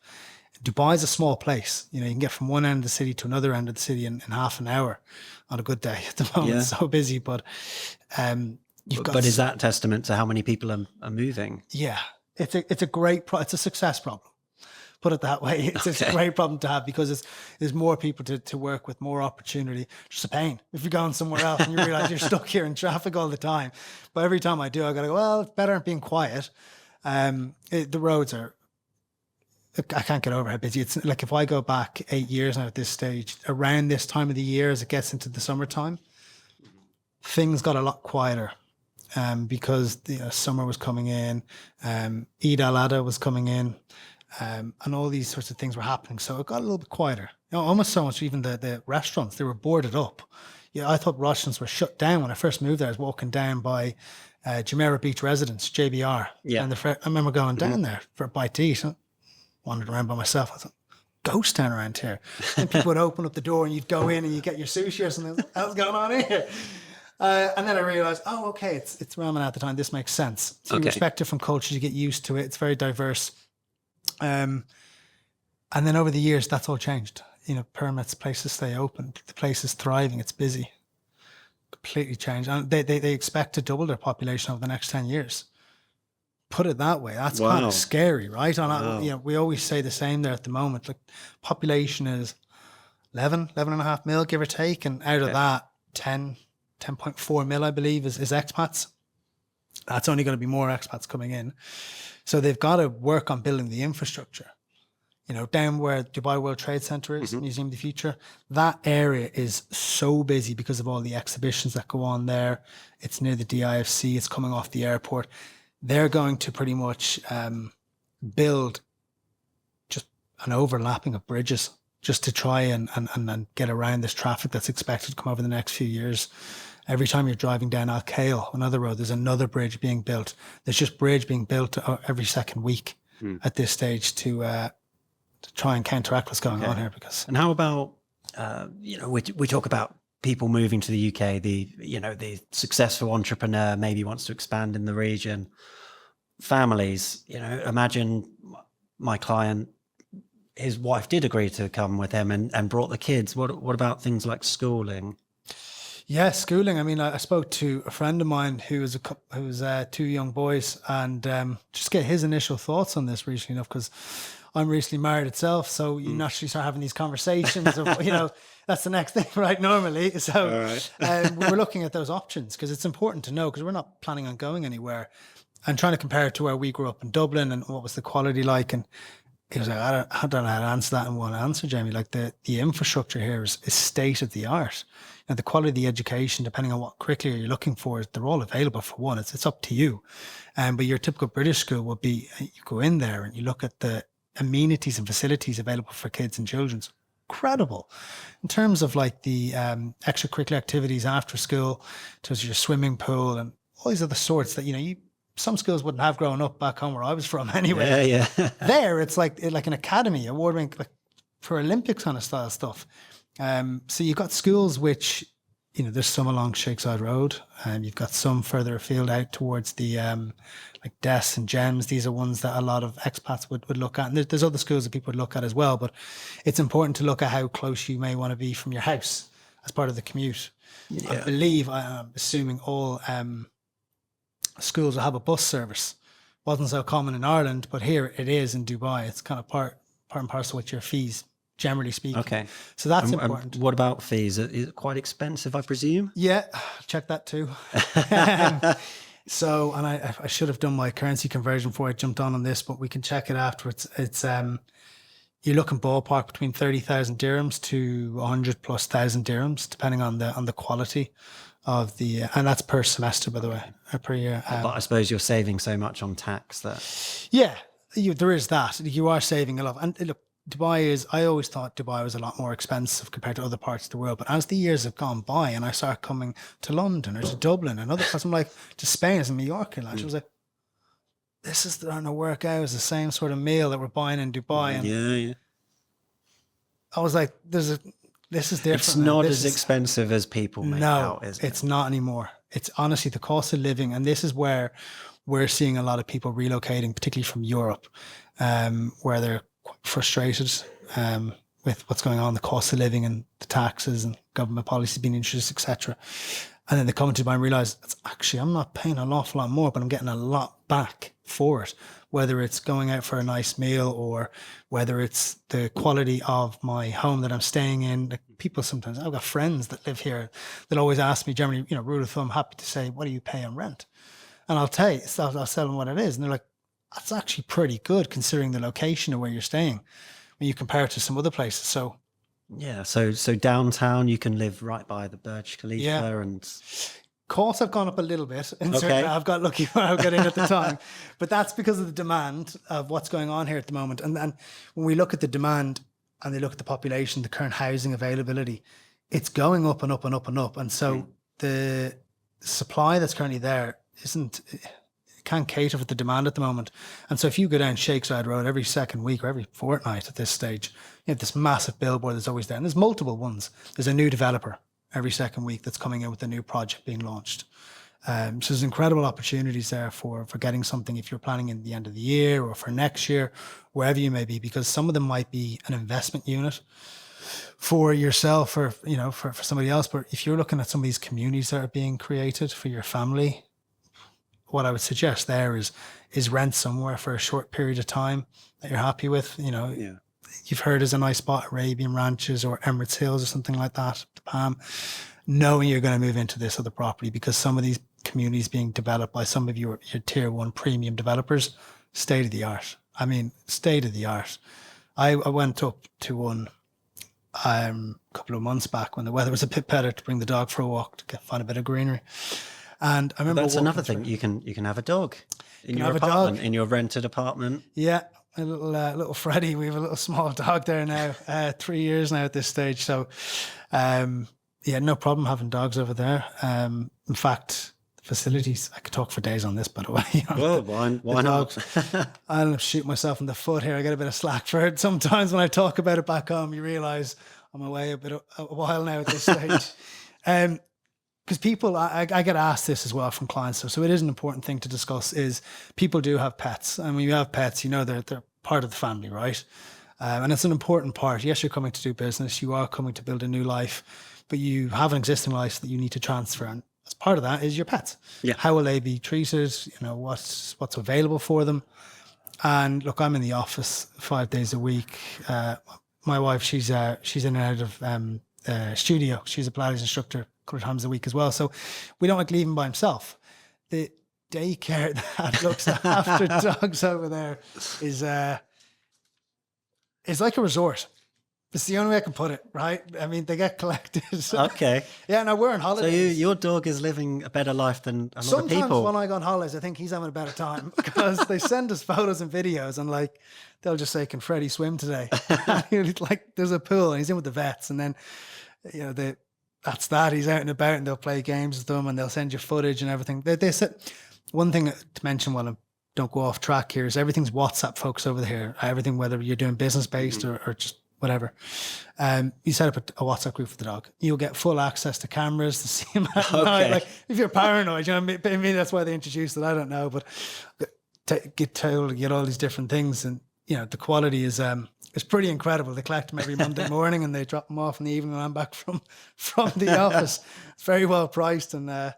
Dubai is a small place. You can get from one end of the city to another end of the city in half an hour on a good day. At the moment, it's so busy, but But is that testament to how many people are moving? Yeah, it's a great it's a success problem. Put it that way. It's a great problem to have, because there's more people to work with, more opportunity. Just a pain if you're going somewhere else and you realize you're stuck here in traffic all the time. But every time I do, I got to go, well, it's better being quiet. The roads are, I can't get over how busy. It's like if I go back 8 years now at this stage, around this time of the year as it gets into the summertime, things got a lot quieter. Because summer was coming in, Eid al-Adha was coming in, and all these sorts of things were happening. So it got a little bit quieter. Almost so much, even the restaurants, they were boarded up. I thought restaurants were shut down when I first moved there. I was walking down by Jumeirah Beach Residence, JBR. Yeah. And I remember going down there for a bite to eat. I wandered around by myself. I thought, ghost town around here. And people would open up the door and you'd go in and you'd get your sushi or something. What's going on here? And then I realized, okay, it's Ramadan at the time. This makes sense. So you respect different cultures, you get used to it. It's very diverse. And then over the years, that's all changed. Permits, places stay open, the place is thriving, it's busy. Completely changed. And they expect to double their population over the next 10 years. Put it that way. That's kind of scary, right? We always say the same there at the moment. Like, population is 11.5 mil, give or take. And out of that, 10.4 mil, I believe, is expats. That's only going to be more expats coming in. So they've got to work on building the infrastructure. Down where Dubai World Trade Center is, Museum of the Future, that area is so busy because of all the exhibitions that go on there. It's near the DIFC. It's coming off the airport. they're going to pretty much build just an overlapping of bridges just to try and get around this traffic that's expected to come over the next few years. Every time you're driving down Al Khail, another road, there's another bridge being built. There's just bridge being built every second week at this stage to try and counteract what's going on here. And how about, we talk about people moving to the UK, the successful entrepreneur maybe wants to expand in the region. Families, imagine my client, his wife did agree to come with him and brought the kids. What about things like schooling? Yeah, schooling. I mean, I spoke to a friend of mine who was two young boys, and just get his initial thoughts on this recently enough, because I'm recently married itself. So you naturally start having these conversations of, that's the next thing, right? Normally. So we're looking at those options because it's important to know, because we're not planning on going anywhere, and trying to compare it to where we grew up in Dublin and what was the quality like. And he was like, I don't know how to answer that in one answer, Jamie. Like the infrastructure here is state of the art. The quality of the education, depending on what curriculum you're looking for, they're all available for one. It's up to you. But your typical British school would be, you go in there and you look at the amenities and facilities available for kids and children. It's incredible. In terms of like the extracurricular activities after school, in terms of your swimming pool and all these other sorts that, some schools wouldn't have growing up back home where I was from anyway. Yeah. There, it's like an academy, award-winning, like for Olympics kind of style stuff. So you've got schools which, there's some along Shakeside Road, and you've got some further afield out towards the like Des and Gems. These are ones that a lot of expats would look at. And there's other schools that people would look at as well, but it's important to look at how close you may want to be from your house as part of the commute. Yeah. I believe, I'm assuming all schools will have a bus service. Wasn't so common in Ireland, but here it is in Dubai. It's kind of part and parcel with your fees, generally speaking. Okay. So that's important. What about fees? Is it quite expensive, I presume? Yeah, check that too. So, and I should have done my currency conversion before I jumped on this, but we can check it afterwards. It's you're looking ballpark between 30,000 dirhams to 100,000+ dirhams, depending on the quality of the, and that's per semester, by the way, per year. But I suppose you're saving so much on tax that. Yeah, there is that. You are saving a lot. And look, I always thought Dubai was a lot more expensive compared to other parts of the world. But as the years have gone by and I started coming to London or to Dublin and other places, I'm like, to Spain and New York, and I was like, this is starting to work out as the same sort of meal that we're buying in Dubai. And yeah. I was like, this is different. It's not as expensive as people make out, is it? It's not anymore. It's honestly the cost of living. And this is where we're seeing a lot of people relocating, particularly from Europe, where they're quite frustrated with what's going on, the cost of living and the taxes and government policies being introduced, etc. And then they come to Dubai and realize, I'm not paying an awful lot more, but I'm getting a lot back for it. Whether it's going out for a nice meal or whether it's the quality of my home that I'm staying in. Like people sometimes, I've got friends that live here that always ask me, generally, rule of thumb, happy to say, what do you pay on rent? And I'll tell you, so I'll tell them what it is. And they're like, that's actually pretty good considering the location of where you're staying when you compare it to some other places. So yeah, so downtown you can live right by the Burj Khalifa and costs have gone up a little bit. I've got lucky when I got in at the time, but that's because of the demand of what's going on here at the moment. And when we look at the demand and they look at the population, the current housing availability, it's going up and up and up and up. And so the supply that's currently there can't cater for the demand at the moment. And so if you go down Shakeside Road every second week or every fortnight at this stage, you have this massive billboard that's always there. And there's multiple ones. There's a new developer every second week that's coming in with a new project being launched. So there's incredible opportunities there for getting something if you're planning in the end of the year or for next year, wherever you may be, because some of them might be an investment unit for yourself or, for somebody else. But if you're looking at some of these communities that are being created for your family, what I would suggest there is rent somewhere for a short period of time that you're happy with. You've heard there's a nice spot, Arabian Ranches or Emirates Hills or something like that, the Palm, knowing you're going to move into this other property because some of these communities being developed by some of your tier one premium developers, state of the art. I mean, state of the art. I went up to one a couple of months back when the weather was a bit better to bring the dog for a walk to find a bit of greenery. And I remember that's another thing. You can have a dog. In Can I your have a apartment, dog? in your rented apartment. Yeah, a little Freddie. We have a little small dog there now. 3 years now at this stage. So, yeah, no problem having dogs over there. In fact, facilities. I could talk for days on this, by the way. Well, why not? I'll shoot myself in the foot here. I get a bit of slack for it. Sometimes when I talk about it back home, you realise I'm away a while now at this stage. Because people, I get asked this as well from clients. So it is an important thing to discuss is people do have pets. And when you have pets, they're part of the family, right? And it's an important part. Yes, you're coming to do business. You are coming to build a new life, but you have an existing life that you need to transfer. And as part of that is your pets. Yeah. How will they be treated? What's available for them? And look, I'm in the office 5 days a week. My wife, she's in and out of studio. She's a Pilates instructor a couple of times a week as well. So we don't like leaving by himself. The daycare that looks after dogs over there is like a resort. It's the only way I can put it, right? I mean, they get collected. Okay. Yeah, no, we're on So holidays. your dog is living a better life than a lot of Sometimes people. when I go on holidays, I think he's having a better time because they send us photos and videos and like, they'll just say, can Freddie swim today? Like there's a pool and he's in with the vets and then, that's that. He's out and about and they'll play games with them and they'll send you footage and everything. They said one thing to mention while I don't go off track here is everything's WhatsApp folks over here. Everything, whether you're doing business based or just whatever. You set up a WhatsApp group for the dog. You'll get full access to cameras to see him at night. Like if you're paranoid, maybe that's why they introduced it. I don't know, but get told to get all these different things, and the quality is pretty incredible. They collect them every Monday morning and they drop them off in the evening when I'm back from the office. It's very well priced, and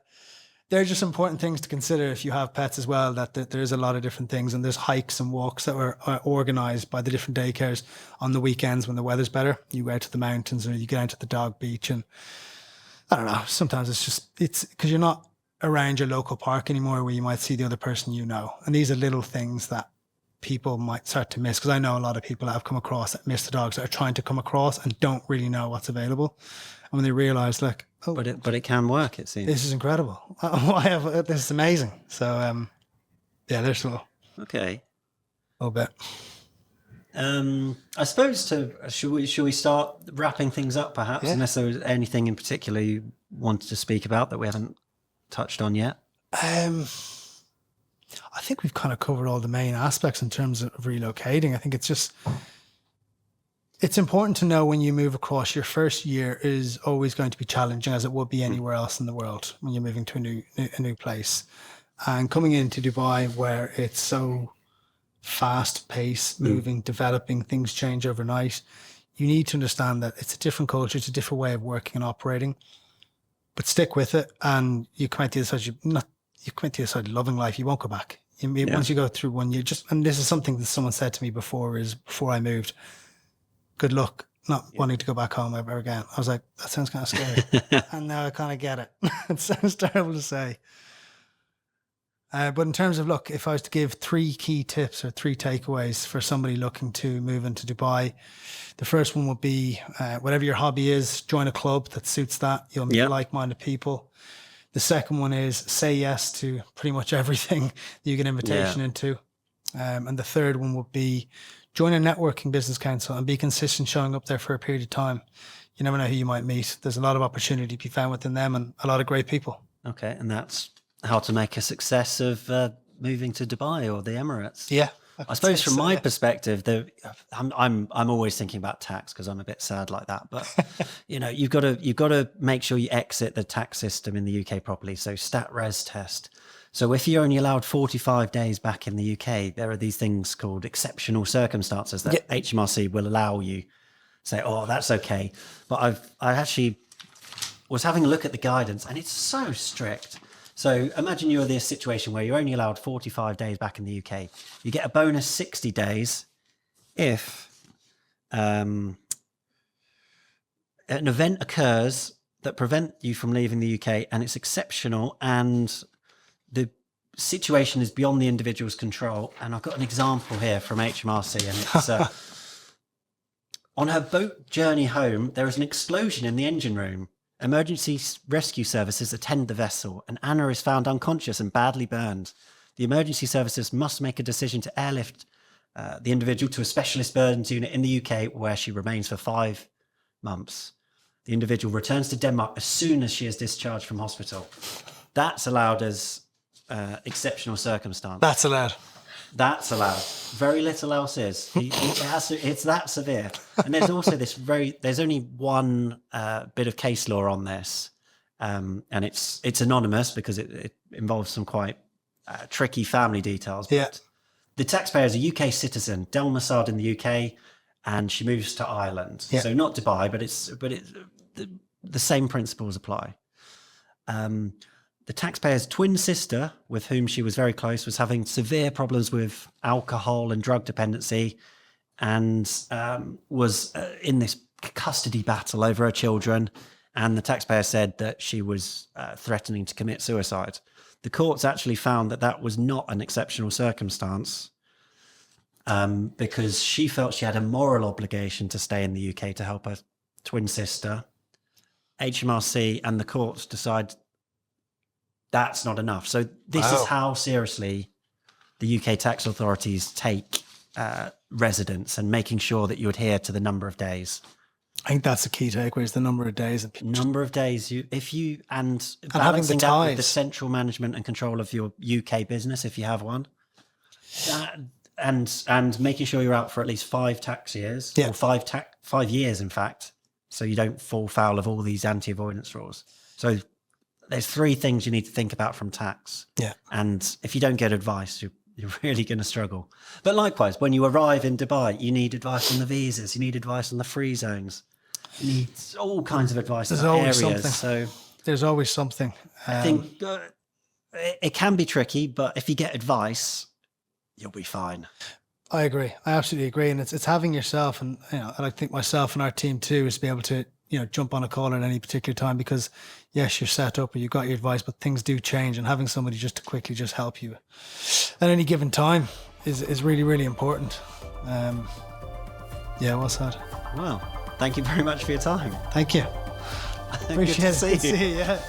they're just important things to consider if you have pets as well, that there's a lot of different things, and there's hikes and walks that are organised by the different daycares on the weekends when the weather's better. You go out to the mountains or you get out to the dog beach, and I don't know, sometimes it's because you're not around your local park anymore where you might see the other person and these are little things that people might start to miss, because I know a lot of people that I've come across that miss the dogs that are trying to come across and don't really know what's available. And when they realise, like, oh, but it can work, it seems. this is incredible. This is amazing. So, there's a little bit. I suppose should we start wrapping things up perhaps, unless there was anything in particular you wanted to speak about that we haven't touched on yet? I think we've kind of covered all the main aspects in terms of relocating. I think it's important to know when you move across, your first year is always going to be challenging, as it would be anywhere else in the world when you're moving to a new place. And coming into Dubai, where it's so fast paced, moving, developing, things change overnight, you need to understand that it's a different culture, it's a different way of working and operating. But stick with it, and you come out to the other side. You come out to the other side loving life. You won't go back. Once you go through one year, and this is something that someone said to me before I moved. Good luck not wanting to go back home ever again. I was like, that sounds kind of scary. And now I kind of get it. It sounds terrible to say. But in terms of, look, if I was to give 3 key tips or 3 takeaways for somebody looking to move into Dubai, the first one would be whatever your hobby is, join a club that suits that. You'll meet like-minded people. The second one is say yes to pretty much everything that you get an invitation into. And the third one would be join a networking business council and be consistent showing up there for a period of time. You never know who you might meet. There's a lot of opportunity to be found within them and a lot of great people. Okay, and that's how to make a success of moving to Dubai or the Emirates. Yeah. I suppose from my perspective, I'm always thinking about tax because I'm a bit sad like that. But you've got to make sure you exit the tax system in the UK properly. So stat res test. So if you're only allowed 45 days back in the UK, there are these things called exceptional circumstances that HMRC will allow you. Say, oh, that's okay. But I actually was having a look at the guidance, and it's so strict. So imagine you're in this situation where you're only allowed 45 days back in the UK. You get a bonus 60 days if an event occurs that prevent you from leaving the UK and it's exceptional and the situation is beyond the individual's control. And I've got an example here from HMRC, and it's on her boat journey home, there is an explosion in the engine room. Emergency rescue services attend the vessel, and Anna is found unconscious and badly burned. the emergency services must make a decision to airlift the individual to a specialist burdens unit in the UK, where she remains for 5 months. The individual returns to Denmark as soon as she is discharged from hospital. That's allowed as exceptional circumstance. That's allowed. That's allowed. Very little else is. It's that severe. And there's also there's only one bit of case law on this. And it's anonymous because it involves some quite tricky family details. But Yeah. the taxpayer is a UK citizen, domiciled in the UK, and she moves to Ireland. Yeah. So not Dubai, but the same principles apply. The taxpayer's twin sister, with whom she was very close, was having severe problems with alcohol and drug dependency, and was in this custody battle over her children. And the taxpayer said that she was threatening to commit suicide. The courts actually found that was not an exceptional circumstance, because she felt she had a moral obligation to stay in the UK to help her twin sister. HMRC and the courts decide that's not enough. So this is how seriously the UK tax authorities take residents and making sure that you adhere to the number of days. I think that's the key takeaway, is the number of days. Number of days. And having the balancing that with the ties. central management and control of your UK business, if you have one, and making sure you're out for at least 5 tax years, Yeah. or 5 years, in fact, so you don't fall foul of all these anti-avoidance rules. So there's 3 things you need to think about from tax. Yeah. And if you don't get advice, you're really going to struggle. But likewise, when you arrive in Dubai, you need advice on the visas, you need advice on the free zones, you need all kinds of advice There's on always areas. something. So There's always something. I think it can be tricky, but if you get advice, you'll be fine. I agree. I absolutely agree. And it's having yourself, and I think myself and our team too, is to be able to, jump on a call at any particular time, because yes, you're set up or you've got your advice, but things do change, and having somebody just to quickly just help you at any given time is really, really important. Well said. Well, thank you very much for your time. Thank you. Good to Appreciate it. see you. Yeah.